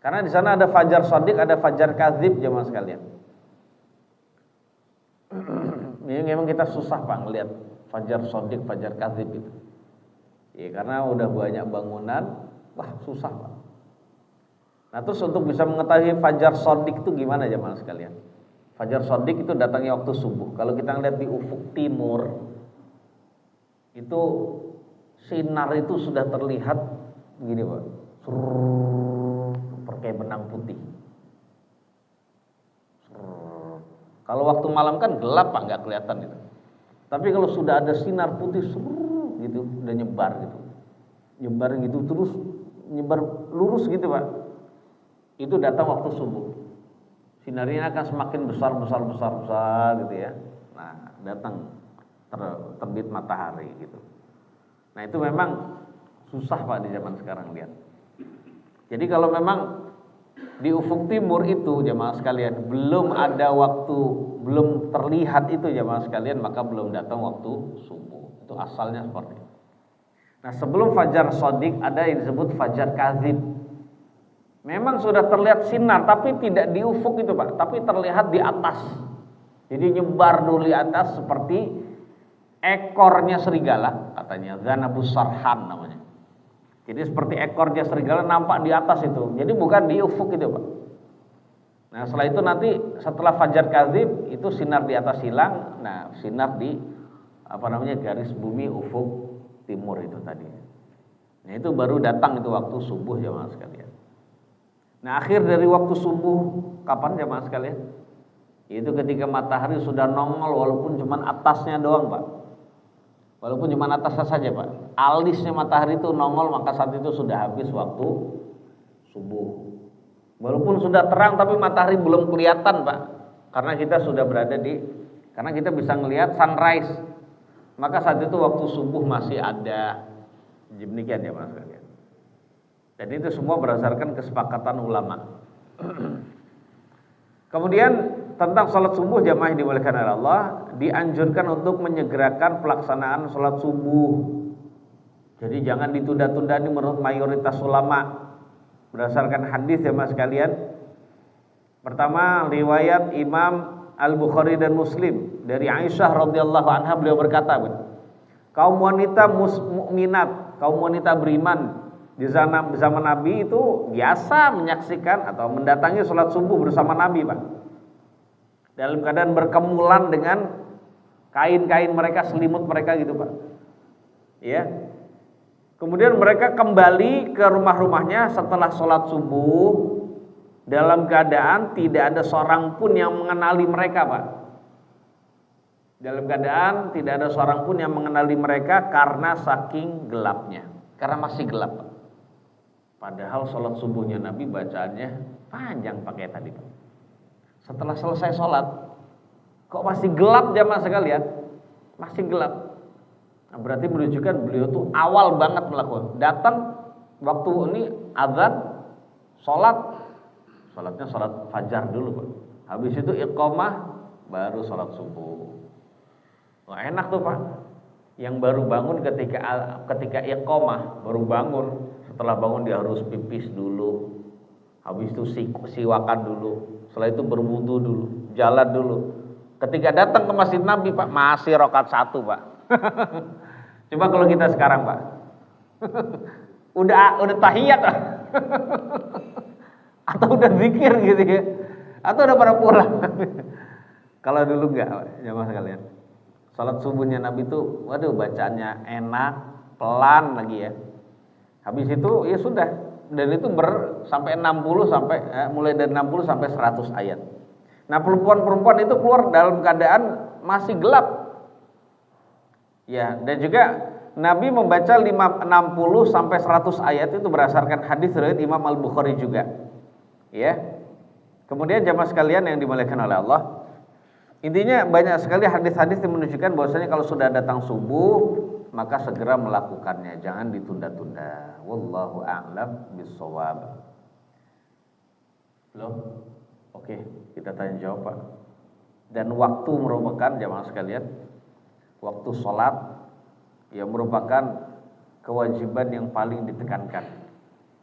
S1: Karena di sana ada fajar shadiq, ada fajar kadzib jemaah sekalian. Ini memang kita susah, Pak, ngelihat fajar shadiq, fajar kadzib itu. Ya, karena udah banyak bangunan, wah susah, Pak. Nah, terus untuk bisa mengetahui fajar shadiq itu gimana jemaah sekalian? Fajar shadiq itu datangnya waktu subuh. Kalau kita ngelihat di ufuk timur, itu sinar itu sudah terlihat begini, Pak. Kayak benang putih. Kalau waktu malam kan gelap, Pak, nggak kelihatan itu. Tapi kalau sudah ada sinar putih gitu, udah nyebar gitu. Nyebar gitu terus nyebar lurus gitu, Pak. Itu datang waktu subuh. Sinarnya akan semakin besar gitu ya. Nah, datang terbit matahari gitu. Nah, itu memang susah, Pak, di zaman sekarang lihat. Jadi kalau memang di ufuk timur itu jemaah sekalian belum ada waktu, belum terlihat itu jemaah sekalian, maka belum datang waktu subuh. Itu asalnya seperti itu. Nah, sebelum fajar shadiq ada yang disebut fajar kadzib. Memang sudah terlihat sinar tapi tidak di ufuk itu, Pak, tapi terlihat di atas. Jadi nyebar dulu di atas seperti ekornya serigala, katanya Zanabus Sarhan namanya. Jadi seperti ekornya serigala nampak di atas itu. Jadi bukan di ufuk itu, Pak. Nah, setelah itu nanti setelah fajar kadzib itu sinar di atas hilang. Nah, sinar di garis bumi ufuk timur itu tadi. Nah, itu baru datang itu waktu subuh jemaah sekalian. Nah, akhir dari waktu subuh kapan jamaah sekalian? Itu ketika matahari sudah nongol walaupun cuma atasnya doang, Pak. Walaupun cuma atasnya saja, Pak. Alisnya matahari itu nongol, maka saat itu sudah habis waktu subuh. Walaupun sudah terang tapi matahari belum kelihatan, Pak. Karena kita sudah berada karena kita bisa melihat sunrise. Maka saat itu waktu subuh masih ada. Demikian ya Mas sekalian. Dan itu semua berdasarkan kesepakatan ulama. Kemudian tentang sholat subuh jamaah yang dimuliakan oleh Allah, dianjurkan untuk menyegerakan pelaksanaan sholat subuh. Jadi jangan ditunda-tunda, ini menurut mayoritas ulama berdasarkan hadis jamaah sekalian. Pertama, riwayat Imam Al-Bukhari dan Muslim dari Aisyah radhiyallahu anha, beliau berkata, kaum wanita mukminat, kaum wanita beriman di zaman Nabi itu biasa menyaksikan atau mendatangi sholat subuh bersama Nabi, Pak. Dalam keadaan berkemulan dengan kain-kain mereka, selimut mereka gitu, Pak. Ya. Kemudian mereka kembali ke rumah-rumahnya setelah sholat subuh dalam keadaan tidak ada seorang pun yang mengenali mereka, Pak. Dalam keadaan tidak ada seorang pun yang mengenali mereka karena saking gelapnya. Karena masih gelap, Pak. Padahal sholat subuhnya Nabi bacaannya panjang pakai tadi, Pak. Setelah selesai sholat, kok masih gelap jamaah sekalian? Masih gelap. Nah, berarti menunjukkan beliau tuh awal banget melakukan. Datang waktu ini azan, sholatnya sholat fajar dulu, Pak. Habis itu iqamah, baru sholat subuh. Wah, enak tuh, Pak. Yang baru bangun ketika iqamah, baru bangun. Setelah bangun dia harus pipis dulu. Habis itu siwakan dulu. Setelah itu berwudu dulu, jalan dulu. Ketika datang ke Masjid Nabi, Pak, masih rakaat 1, Pak. Coba kalau kita sekarang, Pak. udah tahiyat. Atau udah zikir gitu ya. Atau udah pada pulang. Kalau dulu enggak, jamaah sekalian. Salat subuhnya Nabi itu, waduh, bacaannya enak, pelan lagi ya. Habis itu ya sudah, dan itu sampai 60 mulai dari 60 sampai 100 ayat. Nah, perempuan-perempuan itu keluar dalam keadaan masih gelap. Ya, dan juga Nabi membaca 60 sampai 100 ayat itu berdasarkan hadis riwayat Imam Al-Bukhari juga. Ya. Kemudian jamaah sekalian yang dimuliakan oleh Allah, intinya banyak sekali hadis-hadis yang menunjukkan bahwasanya kalau sudah datang subuh maka segera melakukannya, jangan ditunda-tunda. Wallahu a'lam bissawab. Belum? Oke, kita tanya jawab, Pak. Dan waktu merupakan jamaah sekalian, waktu sholat yang merupakan kewajiban yang paling ditekankan.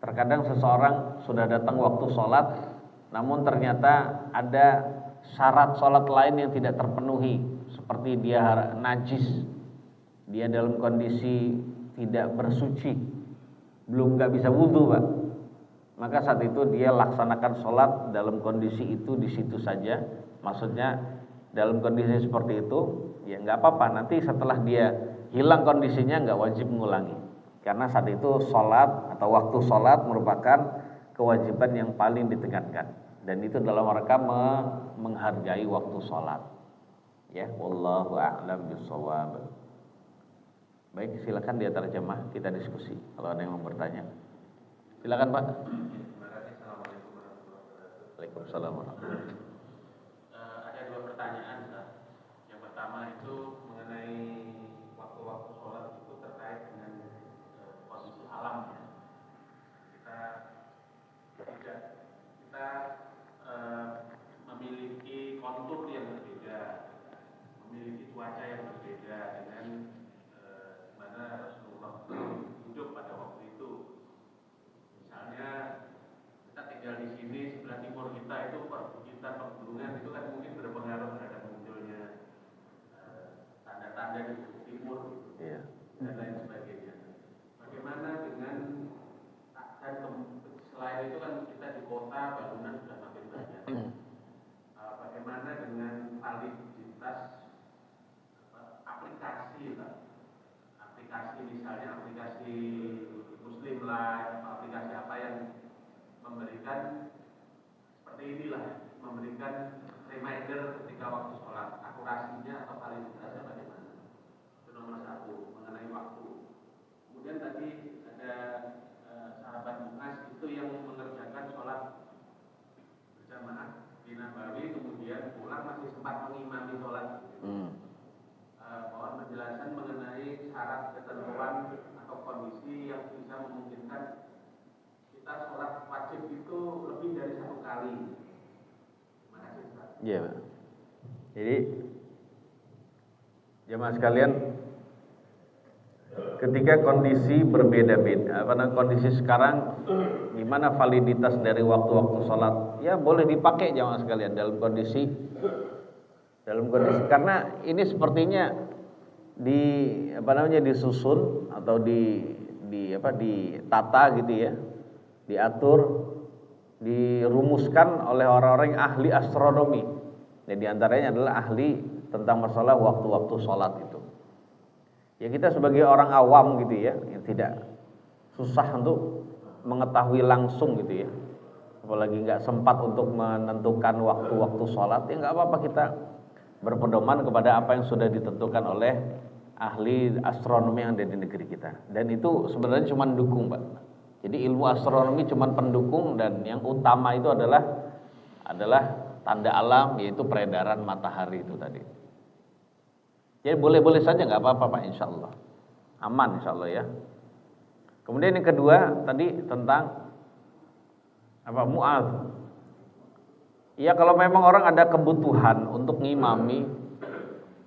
S1: Terkadang seseorang sudah datang waktu sholat, namun ternyata ada syarat sholat lain yang tidak terpenuhi, seperti dia najis, dia dalam kondisi tidak bersuci, belum nggak bisa wudhu, Pak. Maka saat itu dia laksanakan sholat dalam kondisi itu di situ saja. Maksudnya dalam kondisi seperti itu ya nggak apa-apa. Nanti setelah dia hilang kondisinya nggak wajib mengulangi. Karena saat itu sholat atau waktu sholat merupakan kewajiban yang paling ditekankan. Dan itu dalam rangka menghargai waktu sholat. Ya, wallahu a'lam bishawab. Baik, silakan di antara jemaah kita diskusi. Kalau ada yang mau bertanya, silakan, Pak.
S2: Assalamualaikum warahmatullahi wabarakatuh.
S1: Waalaikumsalam warahmatullahi wabarakatuh.
S2: Ada dua pertanyaan, Pak. Yang pertama itu mengenai waktu-waktu sholat itu terkait dengan kondisi alam. Ya. Kita memiliki kontur yang berbeda, memiliki cuaca yang berbeda dengan mana Rasulullah hidup pada waktu itu. Misalnya kita tinggal di sini, sebelah timur kita itu perbukitan memberikan seperti inilah, memberikan reminder ketika waktu sholat, akurasinya atau validitasnya bagaimana? Itu nomor satu, mengenai waktu. Kemudian tadi ada sahabat Mu'az itu yang mengerjakan sholat berjamaah di Nabawi, kemudian pulang masih sempat mengimami sholat. Mohon penjelasan mengenai syarat ketentuan atau kondisi yang bisa memungkinkan kita sholat wajib itu lebih dari satu kali. Terima kasih Ustaz.
S1: Iya, Pak. Jadi jemaah sekalian, ketika kondisi berbeda-beda, kondisi sekarang, gimana validitas dari waktu-waktu sholat? Ya boleh dipakai jemaah sekalian dalam kondisi karena ini sepertinya disusun atau ditata gitu ya, diatur, dirumuskan oleh orang-orang yang ahli astronomi. Dan diantaranya adalah ahli tentang masalah waktu-waktu sholat itu. Ya kita sebagai orang awam gitu ya, yang tidak susah untuk mengetahui langsung gitu ya, apalagi nggak sempat untuk menentukan waktu-waktu sholat, ya nggak apa-apa kita berpedoman kepada apa yang sudah ditentukan oleh ahli astronomi yang ada di negeri kita. Dan itu sebenarnya cuma mendukung, Pak. Jadi ilmu astronomi cuma pendukung, dan yang utama itu adalah tanda alam, yaitu peredaran matahari itu tadi. Jadi boleh-boleh saja, nggak apa-apa Pak, insya Allah aman, insya Allah ya. Kemudian yang kedua tadi tentang Mu'adz. Ya kalau memang orang ada kebutuhan untuk ngimami,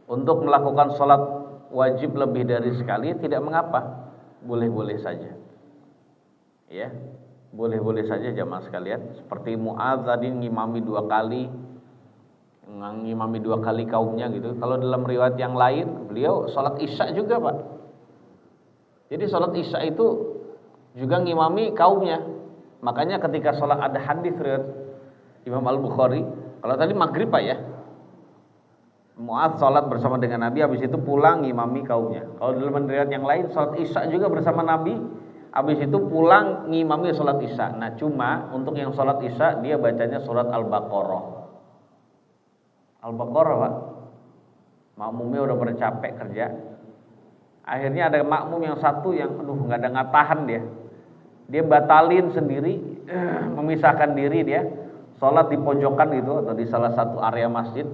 S1: untuk melakukan sholat wajib lebih dari sekali, tidak mengapa, boleh-boleh saja. Ya, boleh-boleh saja jamaah sekalian. Seperti Mu'adz tadi ngimami 2 kali, kaumnya gitu. Kalau dalam riwayat yang lain, beliau sholat isya juga Pak. Jadi sholat isya itu juga ngimami kaumnya. Makanya ketika sholat, ada hadis riwayat Imam Al-Bukhari, kalau tadi maghrib Pak ya, Mu'adz sholat bersama dengan Nabi, habis itu pulang ngimami kaumnya. Kalau dalam riwayat yang lain, sholat isya juga bersama Nabi, habis itu pulang ngimami sholat isya. Nah cuma untuk yang sholat isya, dia bacanya surat Al-Baqarah. Al-Baqarah Pak, makmumnya udah pada capek kerja. Akhirnya ada makmum yang satu yang nggak ada ngatahan dia batalin sendiri, memisahkan diri, dia sholat di pojokan gitu atau di salah satu area masjid,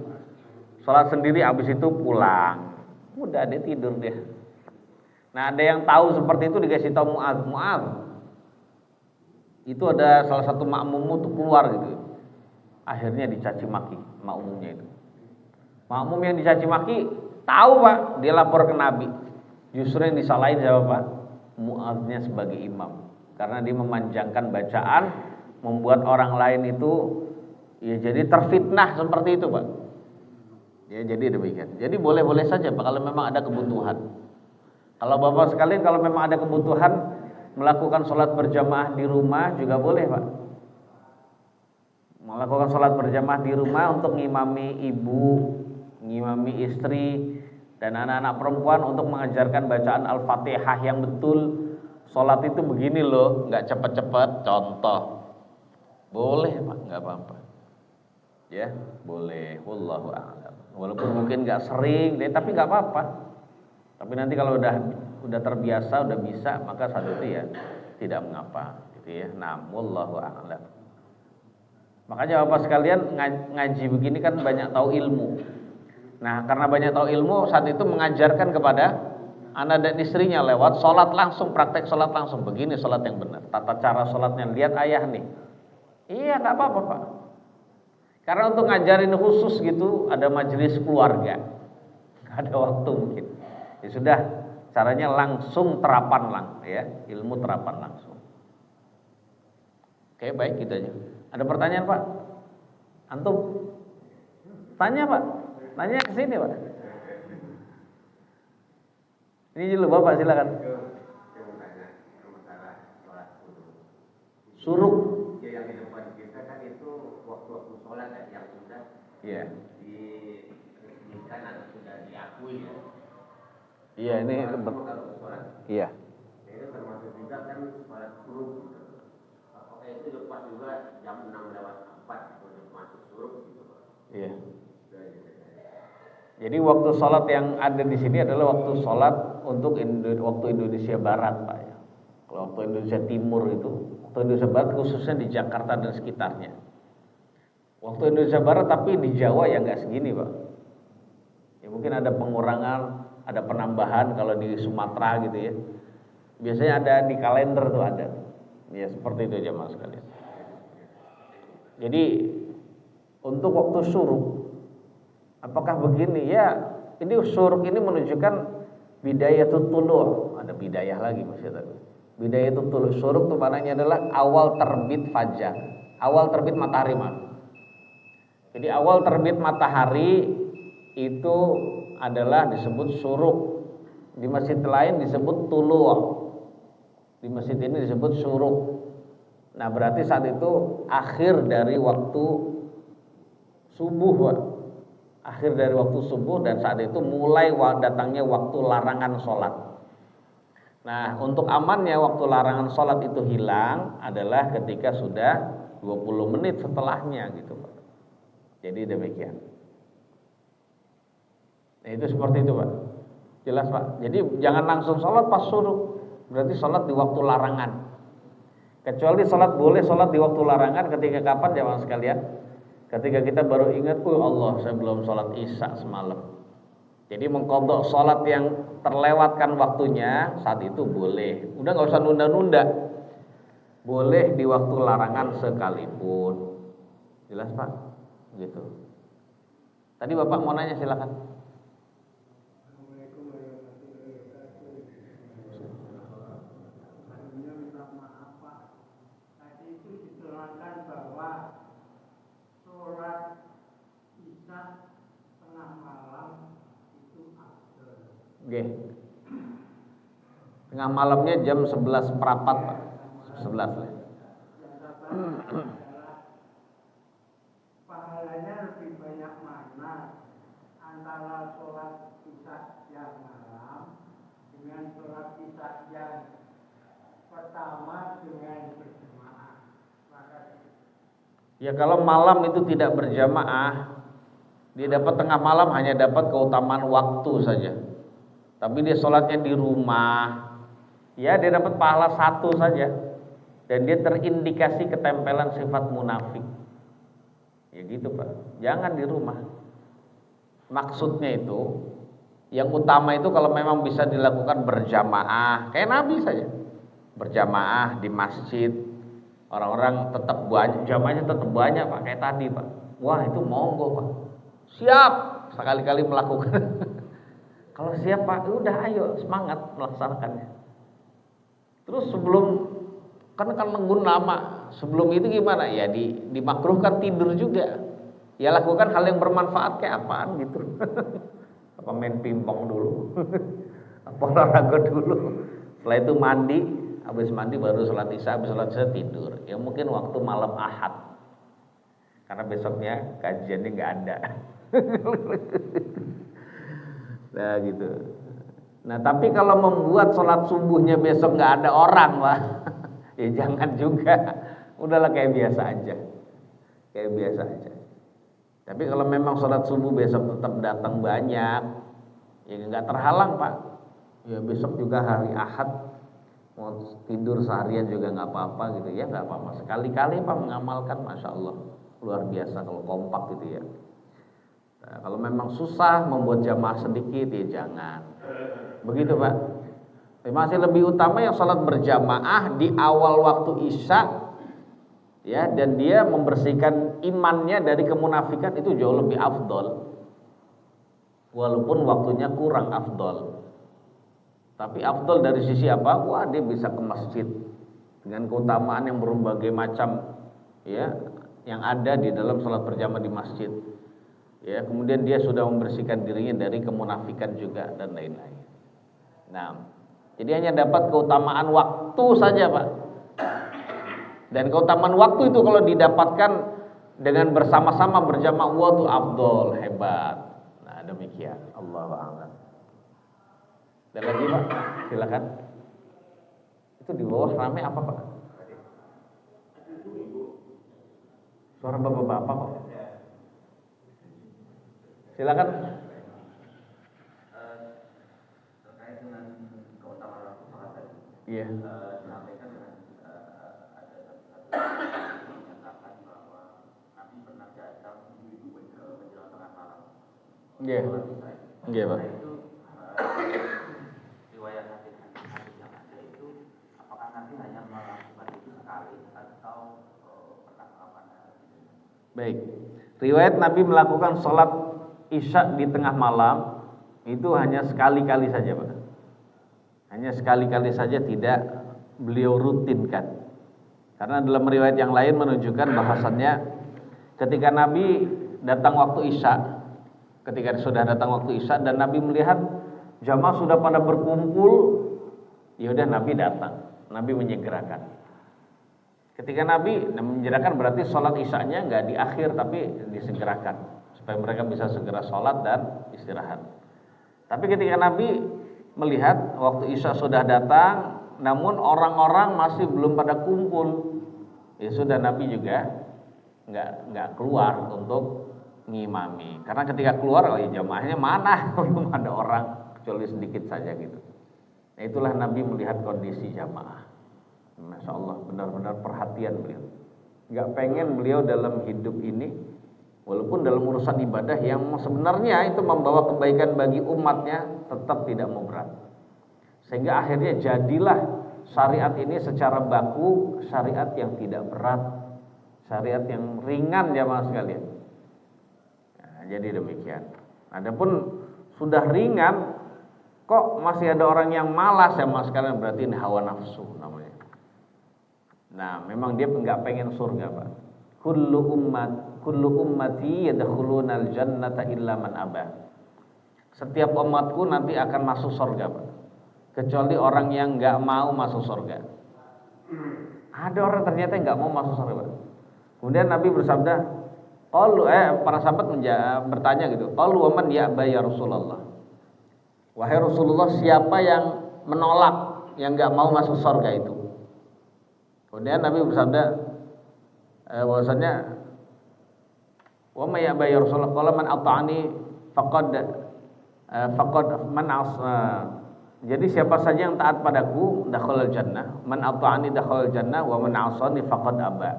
S1: sholat sendiri, habis itu pulang, udah dia tidur dia. Nah ada yang tahu seperti itu, dikasih tahu Mu'adz, itu ada salah satu makmummu tuh keluar gitu. Akhirnya dicaci maki makmumnya itu. Makmum yang dicaci maki tahu Pak, dia lapor ke Nabi. Justru yang disalahin siapa Pak? Mu'adznya sebagai imam, karena dia memanjangkan bacaan, membuat orang lain itu ya jadi terfitnah seperti itu Pak. Ya jadi demikian. Jadi boleh-boleh saja Pak kalau memang ada kebutuhan. Kalau Bapak sekalian kalau memang ada kebutuhan melakukan sholat berjamaah di rumah juga boleh Pak. Melakukan sholat berjamaah di rumah untuk ngimami ibu, ngimami istri, dan anak-anak perempuan untuk mengajarkan bacaan Al-Fatihah yang betul. Sholat itu begini loh, nggak cepet-cepet, contoh. Boleh Pak, nggak apa-apa. Ya, boleh. Wallahu a'lam. Walaupun mungkin nggak sering deh, tapi nggak apa-apa. Tapi nanti kalau udah terbiasa, udah bisa, maka saat itu ya tidak mengapa, gitu ya. Nah, wallahu a'lam. Makanya Bapak sekalian ngaji begini kan banyak tahu ilmu. Nah, karena banyak tahu ilmu, saat itu mengajarkan kepada anak dan istrinya lewat sholat langsung, praktek sholat langsung. Begini sholat yang benar, tata cara sholatnya, lihat ayah nih. Iya, nggak apa-apa Pak. Karena untuk ngajarin khusus gitu, ada majelis keluarga, nggak ada waktu mungkin. Ya sudah, caranya langsung terapan ya, ilmu terapan langsung. Oke, baik gitu aja. Ada pertanyaan Pak? Antum? Tanya Pak. Tanya ke sini Pak. Ini dulu Bapak silakan. Suruk.
S3: Ya yang di depan kita kan itu waktu-waktu sholat yang sudah diresmikan atau sudah diakui ya.
S1: Iya ini.
S3: Kalau sholat.
S1: Iya.
S3: Itu termasuk juga kan sholat suruk. itu lepas juga jam 6:04 untuk masuk suruk gitu Pak.
S1: Iya. Jadi waktu sholat yang ada di sini adalah waktu sholat untuk waktu Indonesia Barat, Pak ya. Kalau waktu Indonesia Timur itu, waktu Indonesia Barat khususnya di Jakarta dan sekitarnya. Waktu Indonesia Barat tapi di Jawa ya nggak segini, Pak. Ya mungkin ada pengurangan, ada penambahan kalau di Sumatera gitu ya. Biasanya ada di kalender tuh ada. Ya seperti itu aja Mas sekalian. Jadi untuk waktu syuruk, apakah begini? Ya, ini syuruk ini menunjukkan bidayatul tulu'. Ada bidayah lagi Mas ya tadi. Bidayatul tulu'. Syuruk itu maknanya adalah awal terbit fajar, awal terbit matahari, Mas. Jadi awal terbit matahari itu adalah disebut syuruk. Di masjid lain disebut tulu'. Di masjid ini disebut syuruk. Nah berarti saat itu akhir dari waktu subuh, Pak. Akhir dari waktu subuh dan saat itu mulai datangnya waktu larangan sholat. Nah untuk amannya waktu larangan sholat itu hilang adalah ketika sudah 20 menit setelahnya gitu Pak. Jadi demikian. Nah itu seperti itu Pak. Jelas Pak. Jadi jangan langsung sholat pas syuruk. Berarti sholat di waktu larangan. Kecuali sholat boleh sholat di waktu larangan ketika kapan jamaah sekalian? Ketika kita baru ingat, Allah saya belum sholat isya semalam. Jadi mengqadha sholat yang terlewatkan waktunya saat itu boleh. Udah nggak usah nunda-nunda. Boleh di waktu larangan sekalipun. Jelas Pak? Gitu. Tadi Bapak mau nanya silakan. Oke. Tengah malamnya jam 11:04 Pak. 11 lah.
S4: Pahalanya lebih banyak mana antara sholat isya yang malam dengan sholat isya yang pertama dengan berjamaah?
S1: Ya kalau malam itu tidak berjamaah, dia dapat tengah malam hanya dapat keutamaan waktu saja. Tapi dia sholatnya di rumah, ya dia dapat pahala 1 saja. Dan dia terindikasi ketempelan sifat munafik. Ya gitu Pak, jangan di rumah. Maksudnya itu, yang utama itu kalau memang bisa dilakukan berjamaah, kayak Nabi saja. Berjamaah di masjid, orang-orang tetap banyak, jamaahnya tetap banyak Pak, kayak tadi Pak. Wah itu monggo Pak, siap sekali-kali melakukan. Kalau siap Pak, udah ayo semangat melaksanakannya. Terus sebelum kan nunggu lama, sebelum itu gimana? Ya dimakruhkan tidur juga. Ya lakukan hal yang bermanfaat kayak apaan gitu. Apa main pingpong dulu, apa olahraga dulu. Setelah itu mandi, habis mandi baru sholat isya, habis sholat isya tidur. Ya mungkin waktu malam Ahad, karena besoknya kajiannya nggak ada. Nah gitu. Nah tapi kalau membuat sholat subuhnya besok nggak ada orang Pak, ya jangan juga. Udahlah kayak biasa aja, kayak biasa aja. Tapi kalau memang sholat subuh besok tetap datang banyak, ya nggak terhalang Pak. Ya besok juga hari Ahad, mau tidur seharian juga nggak apa-apa gitu ya, nggak apa-apa. Sekali-kali Pak mengamalkan, masya Allah luar biasa kalau kompak gitu ya. Nah, kalau memang susah membuat jamaah sedikit ya jangan. Begitu Pak. Masih lebih utama yang sholat berjamaah di awal waktu isya, ya, dan dia membersihkan imannya dari kemunafikan itu jauh lebih afdol. Walaupun waktunya kurang afdol. Tapi afdol dari sisi apa? Wah dia bisa ke masjid dengan keutamaan yang berbagai macam, ya, yang ada di dalam sholat berjamaah di masjid. Ya, kemudian dia sudah membersihkan dirinya dari kemunafikan juga dan lain-lain. Nah, jadi hanya dapat keutamaan waktu saja Pak. Dan keutamaan waktu itu kalau didapatkan dengan bersama-sama berjamaah, wah itu afdol, hebat. Nah demikian. Allahu a'lam. Dan lagi Pak, silakan. Itu di bawah rame apa Pak? Suara bapak-bapak kok. Silakan.
S3: Terkait dengan keutamaan waktu sholat tadi.
S1: Iya.
S3: Disampaikan dengan ada satu menyatakan bahwa Nabi pernah datang ibu-ibu menjelang tengah malam.
S1: Iya. Iya, Pak.
S3: Nah itu riwayat hadis yang ada itu, apakah Nabi hanya melakukan itu sekali atau pernah melakukan hal itu?
S1: Baik. Riwayat Nabi melakukan sholat Isya di tengah malam itu hanya sekali-kali saja, Pak. Hanya sekali-kali saja, tidak beliau rutinkan. Karena dalam riwayat yang lain menunjukkan bahwasannya ketika Nabi datang waktu Isya, ketika sudah datang waktu Isya dan Nabi melihat jamaah sudah pada berkumpul, ya udah Nabi datang, Nabi menyegerakan. Ketika Nabi menyegerakan berarti sholat Isyanya nggak di akhir tapi disegerakan supaya mereka bisa segera sholat dan istirahat. Tapi ketika Nabi melihat waktu Isya sudah datang, namun orang-orang masih belum pada kumpul, ya sudah Nabi juga nggak keluar untuk ngimami. Karena ketika keluar, oh ya jamaahnya mana? Belum ada orang, kecuali sedikit saja gitu. Nah, itulah Nabi melihat kondisi jamaah. Masya Allah, benar-benar perhatian beliau. Nggak pengen beliau dalam hidup ini, walaupun dalam urusan ibadah yang sebenarnya itu membawa kebaikan bagi umatnya, tetap tidak mau berat. Sehingga akhirnya jadilah syariat ini secara baku syariat yang tidak berat, syariat yang ringan jamaah sekalian. Nah, jadi demikian. Adapun sudah ringan, kok masih ada orang yang malas jamaah sekalian, berarti ini hawa nafsu namanya. Nah, memang dia nggak pengen surga, Pak. Kullu ummati yadkhulunal jannata illa man aba. Setiap umatku nanti akan masuk surga, Pak. Kecuali orang yang nggak mau masuk surga. Ada orang ternyata nggak mau masuk surga, Pak. Kemudian Nabi bersabda, para sahabat bertanya gitu, qalu wa man ya'ba ya Rasulullah. Wahai Rasulullah, siapa yang menolak, yang nggak mau masuk surga itu? Kemudian Nabi bersabda bahwasanya wa may ya'ba ya Rasulullah qala man ata'ani faqad man jadi siapa saja yang taat padaku dakhalal jannah, man ata'ani dakhalal jannah wa man 'asani faqad aba.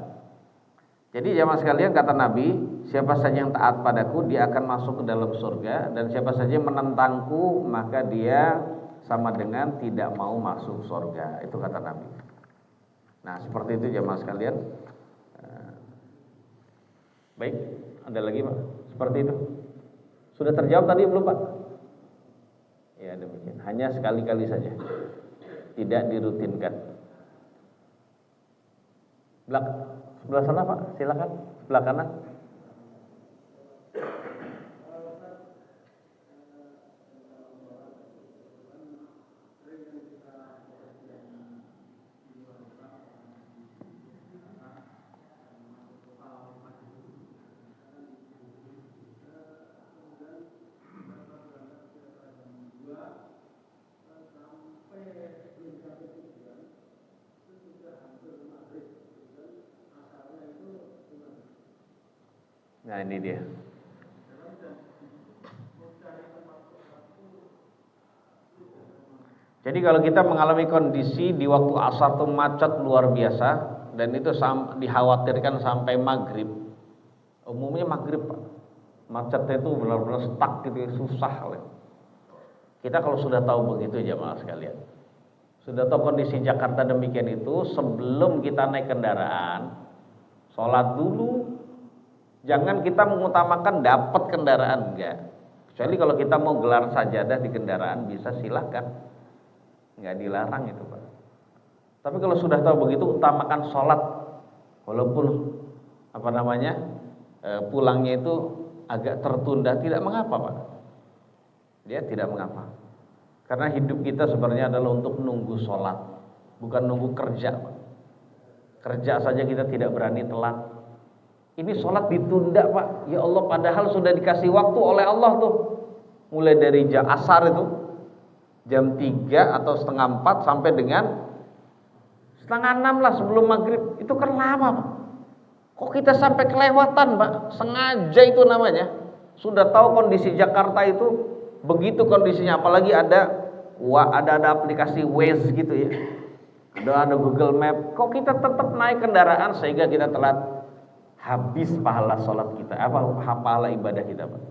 S1: Jadi jamaah sekalian, kata Nabi, siapa saja yang taat padaku dia akan masuk ke dalam surga, dan siapa saja yang menentangku maka dia sama dengan tidak mau masuk surga. Itu kata Nabi. Nah, seperti itu jamaah sekalian. Baik, ada lagi Pak? Seperti itu. Sudah terjawab tadi belum Pak? Ya demikian. Hanya sekali-kali saja, tidak dirutinkan. Sebelah sana Pak, silakan. Sebelah kanan. Nah ini dia. Jadi kalau kita mengalami kondisi di waktu asar itu macet luar biasa, dan itu dikhawatirkan sampai maghrib. Umumnya maghrib Pak, macetnya itu benar-benar stuck gitu, susah. Kita kalau sudah tahu begitu jamaah sekalian, sudah tahu kondisi Jakarta demikian itu, sebelum kita naik kendaraan, sholat dulu. Jangan kita mengutamakan dapat kendaraan, enggak. Kecuali kalau kita mau gelar sajadah di kendaraan bisa, silahkan, enggak dilarang itu Pak. Tapi kalau sudah tahu begitu, utamakan sholat, walaupun pulangnya itu agak tertunda, tidak mengapa Pak. Dia tidak mengapa. Karena hidup kita sebenarnya adalah untuk nunggu sholat, bukan nunggu kerja Pak. Kerja saja kita tidak berani telat. Ini sholat ditunda Pak. Ya Allah, padahal sudah dikasih waktu oleh Allah tuh. Mulai dari jam asar itu, jam 3 atau setengah 4 sampai dengan setengah 6 lah sebelum maghrib. Itu kan lama Pak. Kok kita sampai kelewatan, Pak? Sengaja itu namanya. Sudah tahu kondisi Jakarta itu begitu kondisinya, apalagi ada aplikasi Waze gitu ya. Ada Google Map. Kok kita tetap naik kendaraan sehingga kita telat, habis pahala sholat kita, pahala ibadah kita, Pak.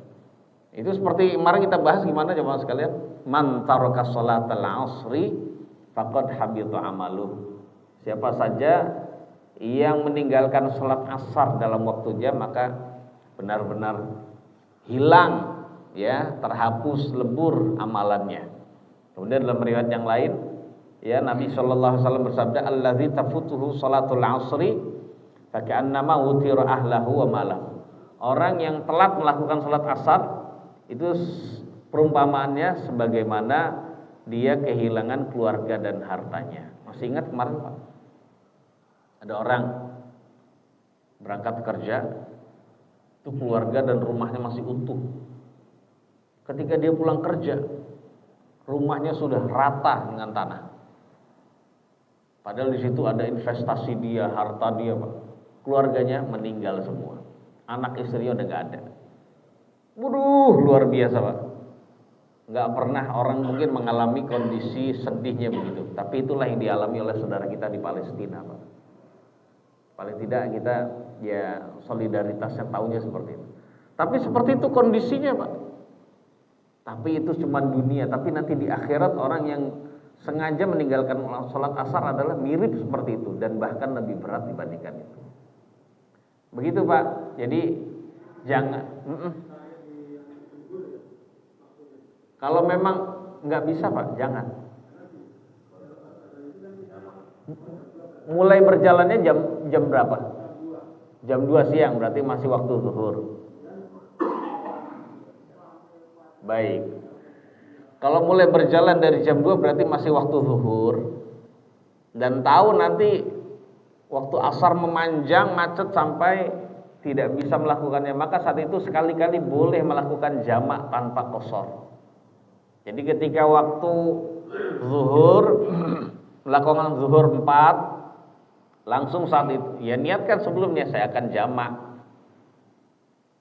S1: Itu seperti kemarin kita bahas gimana jemaah sekalian? Man taraka sholatal asri faqad habita amaluh. Siapa saja yang meninggalkan sholat asar dalam waktunya, maka benar-benar hilang, ya, terhapus, lebur amalannya. Kemudian dalam riwayat yang lain, ya, Nabi SAW bersabda, allazi tafutuhu sholatul asri faka'annama wutira ahlahu wa malahu. Orang yang telat melakukan sholat asar itu perumpamaannya sebagaimana dia kehilangan keluarga dan hartanya. Masih ingat kemarin, Pak? Ada orang berangkat kerja, itu keluarga dan rumahnya masih utuh. Ketika dia pulang kerja, rumahnya sudah rata dengan tanah. Padahal di situ ada investasi dia, harta dia, Pak. Keluarganya meninggal semua. Anak istrinya udah gak ada. Waduh, luar biasa, Pak. Gak pernah orang mungkin mengalami kondisi sedihnya begitu. Tapi itulah yang dialami oleh saudara kita di Palestina, Pak. Paling tidak kita, ya, solidaritasnya tahunya seperti itu. Tapi seperti itu kondisinya, Pak. Tapi itu cuma dunia. Tapi nanti di akhirat orang yang sengaja meninggalkan sholat asar adalah mirip seperti itu, dan bahkan lebih berat dibandingkan itu. Begitu, Pak. Jadi jangan. Kalau memang nggak bisa, Pak, jangan. Mulai berjalannya jam berapa? Jam 2 siang, berarti masih waktu zuhur. Baik. Kalau mulai berjalan dari jam 2 berarti masih waktu zuhur. Dan tahu nanti waktu asar memanjang, macet sampai tidak bisa melakukannya, maka saat itu sekali-kali boleh melakukan jamak tanpa qashar. Jadi ketika waktu zuhur melakukan zuhur 4, langsung saat itu, ya, niatkan sebelumnya saya akan jamak.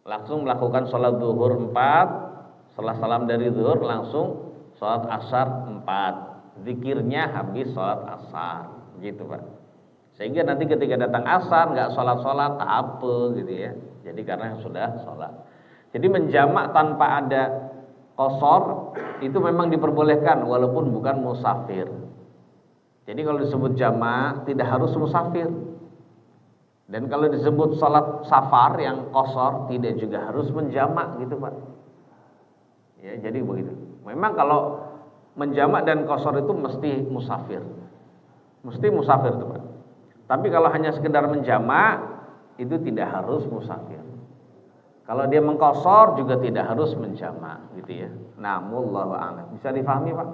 S1: Langsung melakukan sholat zuhur 4, setelah salam dari zuhur langsung sholat asar 4. Zikirnya habis sholat asar, gitu, Pak. Sehingga nanti ketika datang asar nggak sholat apa gitu ya. Jadi karena sudah sholat. Jadi menjamak tanpa ada qashar itu memang diperbolehkan walaupun bukan musafir. Jadi kalau disebut jamak tidak harus musafir. Dan kalau disebut sholat safar yang qashar tidak juga harus menjamak, gitu, Pak. Ya, jadi begitu. Memang kalau menjamak dan qashar itu mesti musafir. Mesti musafir, tuh, Pak. Tapi kalau hanya sekedar menjamak itu tidak harus musafir. Kalau dia mengqashar juga tidak harus menjamak, gitu ya. Namun wallahu a'lam. Bisa difahami, Pak?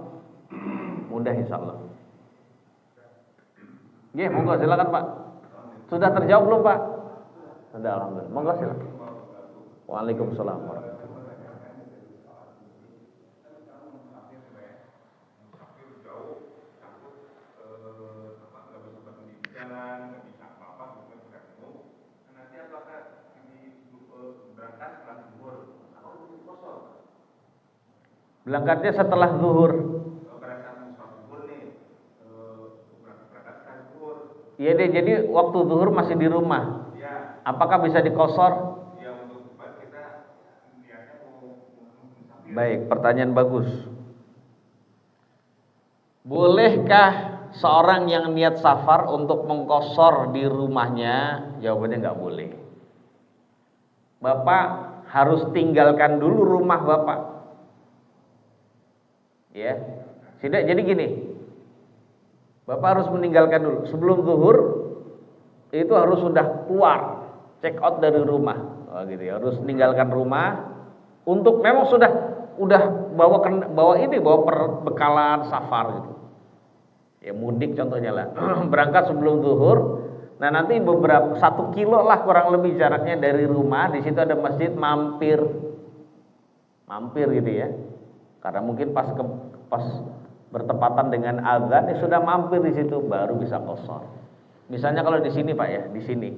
S1: Mudah insyaallah. Ya, monggo silakan, Pak. Sudah terjawab belum, Pak? Sudah, alhamdulillah. Monggo silakan. Waalaikumsalam warahmatullahi wabarakatuh. Berangkatnya setelah zuhur. Iya deh, jadi waktu zuhur masih di rumah. Apakah bisa dikosor? Baik, pertanyaan bagus. Bolehkah seorang yang niat safar untuk mengkosor di rumahnya? Jawabannya nggak boleh. Bapak harus tinggalkan dulu rumah Bapak. Ya, tidak, jadi gini. Bapak harus meninggalkan dulu. Sebelum zuhur itu harus sudah keluar, check out dari rumah. Gitu ya. Harus meninggalkan rumah untuk memang udah bawa perbekalan safar gitu. Ya mudik contohnya lah. Berangkat sebelum zuhur. Nah, nanti 1 kilo lah kurang lebih jaraknya dari rumah. Di situ ada masjid, mampir gitu ya. Karena mungkin pas bertepatan dengan azan, sudah mampir di situ baru bisa qashar. Misalnya kalau di sini, Pak, ya, di sini.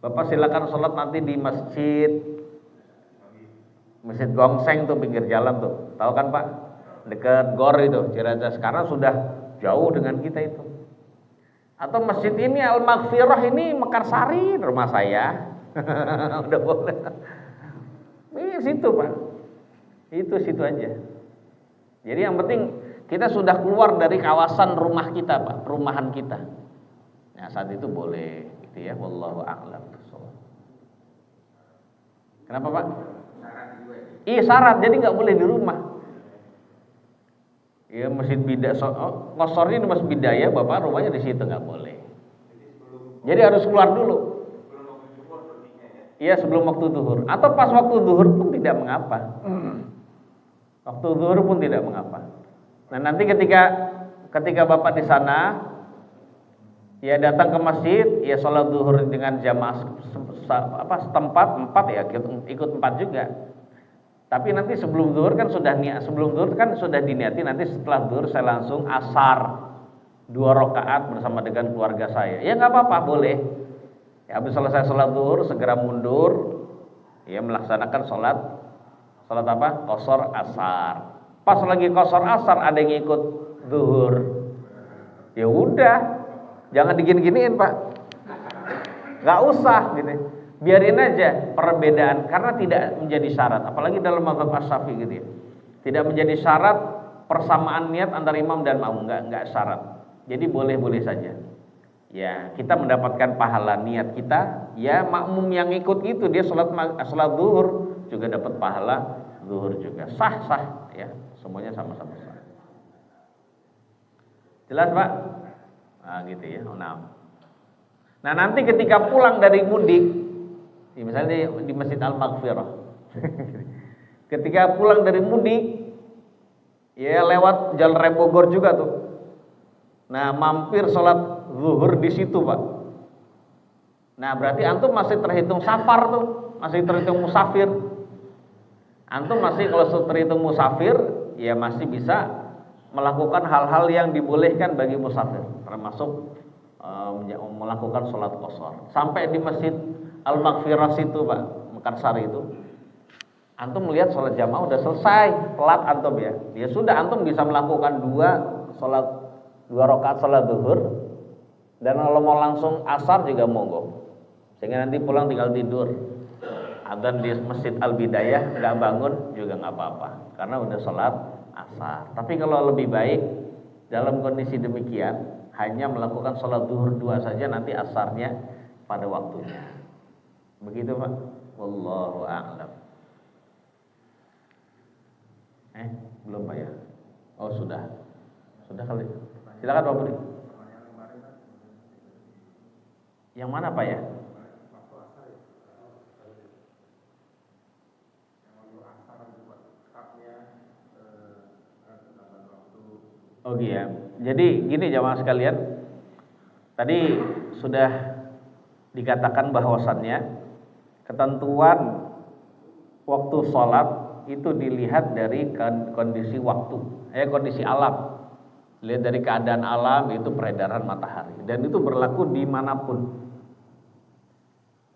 S1: Bapak silakan sholat nanti di masjid Gongseng tuh, pinggir jalan tuh, tahu kan Pak? Dekat Gor itu, Ciracas. Karena sudah jauh dengan kita itu. Atau masjid ini Al-Maghfirah ini Mekarsari, rumah saya. Udah boleh. Ini situ Pak. Itu situ aja. Jadi yang penting kita sudah keluar dari kawasan rumah kita Pak, perumahan kita. Nah saat itu boleh, gitu ya. Wallahu a'lam. Kenapa Pak? Iya syarat, jadi nggak boleh di rumah. Ya masjid Qosornya di Masjid Bidayah, Bapak rumahnya di situ nggak boleh. Jadi harus keluar dulu. Iya sebelum waktu zuhur. Atau pas waktu zuhur pun tidak mengapa. Waktu zuhur pun tidak mengapa. Nah nanti ketika Bapak di sana, ya datang ke masjid, ya sholat zuhur dengan jamaah setempat 4 ya, ikut 4 juga. Tapi nanti sebelum zuhur kan sudah diniati, nanti setelah zuhur saya langsung asar 2 rakaat bersama dengan keluarga saya. Ya nggak apa-apa, boleh. Ya habis selesai sholat zuhur segera mundur, ya melaksanakan sholat apa? Qashar asar. Pas lagi qashar asar ada yang ikut zuhur, ya udah, jangan digini-giniin Pak. Nggak usah gitu. Biarin aja perbedaan karena tidak menjadi syarat, apalagi dalam mazhab Asy-Syafi'i gitu ya. Tidak menjadi syarat persamaan niat antara imam dan makmum, enggak syarat. Jadi boleh-boleh saja. Ya, kita mendapatkan pahala niat kita, ya makmum yang ikut itu dia salat zuhur juga dapat pahala zuhur juga. Sah ya, semuanya sama-sama sah. Jelas, Pak? Nah, gitu ya. Nah, nanti ketika pulang dari mudik, misalnya di Masjid Al-Maghfirah. Ketika pulang dari mudik, ya lewat Jalan Raya Bogor juga tuh. Nah, mampir sholat zuhur di situ, Pak. Nah, berarti antum masih terhitung safar tuh, masih terhitung musafir. Antum masih kalau terhitung musafir, ya masih bisa melakukan hal-hal yang dibolehkan bagi musafir, termasuk melakukan sholat qashar. Sampai di Masjid Al-Maghfirah situ Pak, Mekarsari itu, antum melihat sholat jamaah udah selesai, telat antum ya. Ya sudah, antum bisa melakukan 2 rakaat sholat zuhur, dan kalau mau langsung asar juga monggo. Sehingga nanti pulang tinggal tidur. Adzan di Masjid Al-Bidayah nggak bangun juga nggak apa-apa, karena udah sholat asar. Tapi kalau lebih baik dalam kondisi demikian hanya melakukan sholat zuhur 2 saja, nanti asarnya pada waktunya. Begitu Pak. Wallahu a'lam. Belum Pak ya? Oh sudah kali. Silakan Pak Budi. Yang mana Pak ya? Oh iya. Jadi gini jamaah sekalian, tadi sudah dikatakan bahwasannya ketentuan waktu sholat itu dilihat dari kondisi waktu, kondisi alam. Lihat dari keadaan alam, itu peredaran matahari, dan itu berlaku dimanapun.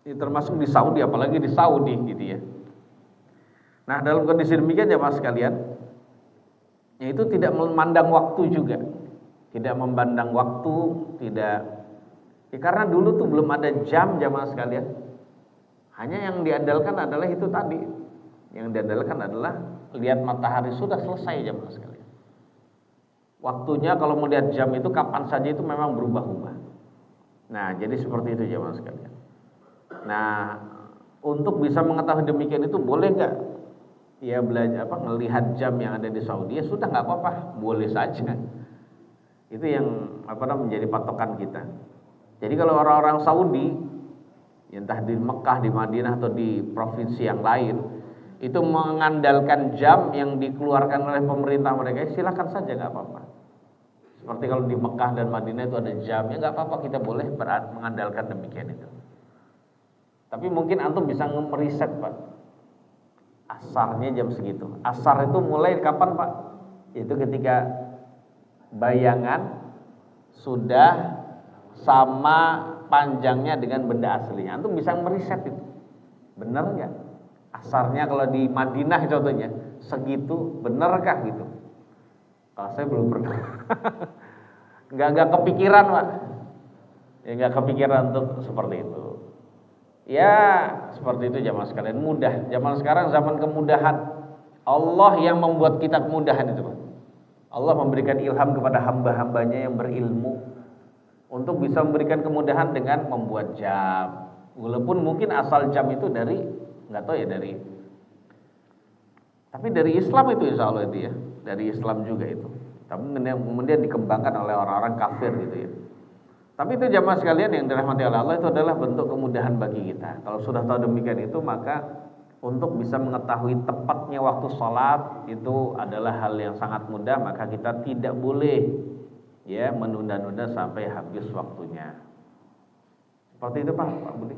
S1: Ini termasuk di Saudi, apalagi di Saudi gitu ya. Nah dalam kondisi demikian jamaah sekalian, itu tidak memandang waktu juga, tidak memandang waktu, tidak. Ya karena dulu tuh belum ada jam jamaah sekalian. Hanya yang diandalkan adalah itu tadi. Yang diandalkan adalah lihat matahari, sudah selesai jamaah sekalian. Waktunya kalau mau lihat jam itu kapan saja itu memang berubah-ubah. Nah, jadi seperti itu jamaah sekalian. Nah, untuk bisa mengetahui demikian itu boleh enggak? Ya belajar melihat jam yang ada di Saudi, ya sudah nggak apa-apa, boleh saja. Itu yang menjadi patokan kita. Jadi kalau orang-orang Saudi, entah di Mekah, di Madinah atau di provinsi yang lain, itu mengandalkan jam yang dikeluarkan oleh pemerintah mereka, silakan saja, nggak apa-apa. Seperti kalau di Mekah dan Madinah itu ada jam, ya nggak apa-apa, kita boleh mengandalkan demikian itu. Tapi mungkin antum bisa meriset Pak. Asarnya jam segitu. Asar itu mulai kapan Pak? Itu ketika bayangan sudah sama panjangnya dengan benda aslinya. Antum bisa meriset itu. Benar nggak? Asarnya kalau di Madinah contohnya segitu, benarkah gitu? Kalau saya belum pernah. nggak kepikiran, Pak. Ya nggak kepikiran untuk seperti itu. Ya seperti itu jamaah sekalian, mudah. Zaman sekarang zaman kemudahan. Allah yang membuat kita kemudahan itu, Pak. Allah memberikan ilham kepada hamba-hambanya yang berilmu untuk bisa memberikan kemudahan dengan membuat jam. Walaupun mungkin asal jam itu dari, nggak tahu ya dari, tapi dari Islam itu insya Allah itu ya, dari Islam juga itu. Tapi kemudian dikembangkan oleh orang-orang kafir gitu ya. Tapi itu jamaah sekalian yang dirahmati oleh Allah, itu adalah bentuk kemudahan bagi kita. Kalau sudah tahu demikian itu, maka untuk bisa mengetahui tepatnya waktu sholat itu adalah hal yang sangat mudah. Maka kita tidak boleh ya menunda-nunda sampai habis waktunya. Seperti itu Pak Budi.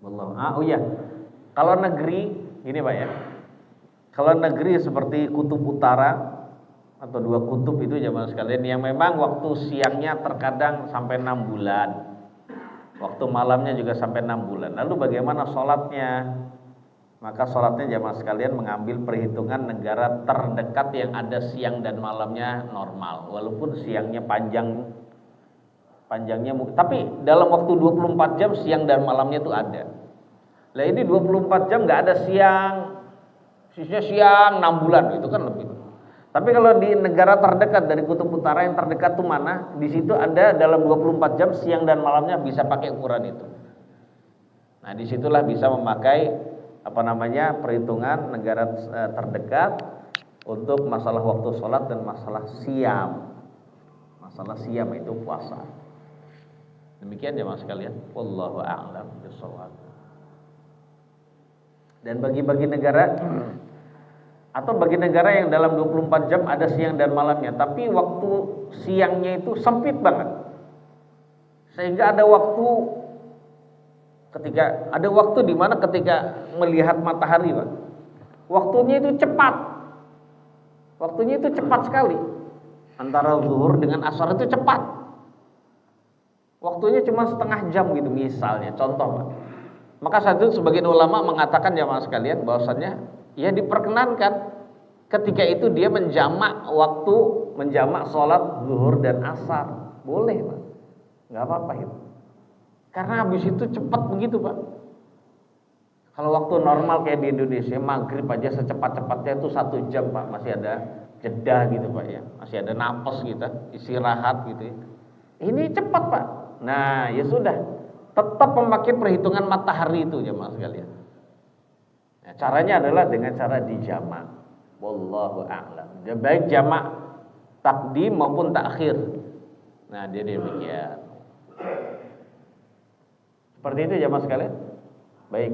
S1: Oh iya, kalau negeri gini Pak ya, kalau negeri seperti kutub utara atau dua kutub itu jamaah sekalian yang memang waktu siangnya terkadang sampai 6 bulan, waktu malamnya juga sampai 6 bulan. Lalu bagaimana sholatnya? Maka sholatnya jamaah sekalian mengambil perhitungan negara terdekat yang ada siang dan malamnya normal, walaupun siangnya panjangnya, tapi dalam waktu 24 jam siang dan malamnya itu ada. Lah ini 24 jam nggak ada siang, sisanya siang 6 bulan, itu kan lebih. Tapi kalau di negara terdekat dari kutub utara yang terdekat tuh mana? Di situ ada dalam 24 jam siang dan malamnya bisa pakai ukuran itu. Nah, disitulah bisa memakai perhitungan negara terdekat untuk masalah waktu sholat dan masalah siam. Masalah siam itu puasa. Demikian ya mas sekalian. Wallahu a'lam bishawab. Dan bagi negara atau bagi negara yang dalam 24 jam ada siang dan malamnya, tapi waktu siangnya itu sempit banget. Sehingga ada waktu di mana ketika melihat matahari, Pak, waktunya itu cepat. Waktunya itu cepat sekali. Antara zuhur dengan asar itu cepat. Waktunya cuma setengah jam gitu misalnya, contoh, Pak. Maka saat itu sebagian ulama mengatakan jamaah sekalian bahwasannya ya diperkenankan ketika itu dia menjamak sholat zuhur dan asar, boleh Pak, nggak apa-apa itu, karena habis itu cepat begitu Pak. Kalau waktu normal kayak di Indonesia maghrib aja secepat-cepatnya itu 1 jam Pak, masih ada jeda gitu Pak ya, masih ada napas kita istirahat gitu ya. Ini cepat Pak. Nah ya sudah, tetap memakai perhitungan matahari itu jamaah sekalian. Nah, caranya adalah dengan cara dijamak. Wallahu a'lam. Baik jamak takdim maupun takhir. Nah, dia demikian. Seperti itu jamaah sekalian. Baik,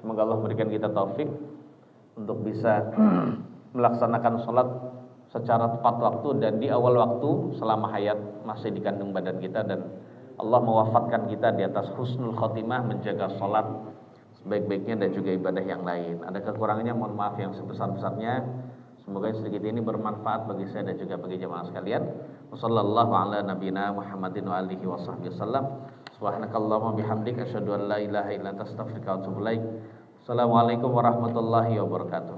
S1: semoga Allah memberikan kita taufik untuk bisa melaksanakan sholat secara tepat waktu dan di awal waktu selama hayat masih di kandung badan kita, dan Allah mewafatkan kita di atas husnul khotimah, menjaga sholat sebaik-baiknya dan juga ibadah yang lain. Ada kekurangannya mohon maaf yang sebesar-besarnya. Semoga yang sedikit ini bermanfaat bagi saya dan juga bagi jemaah sekalian. Wassallallahu ala nabiyina Muhammadin wa alihi washabbihi wasallam. Subhanakallahumma bihamdika asyhadu an la ilaha illa anta astaghfiruka wa atubu ilaik. Assalamualaikum warahmatullahi wabarakatuh.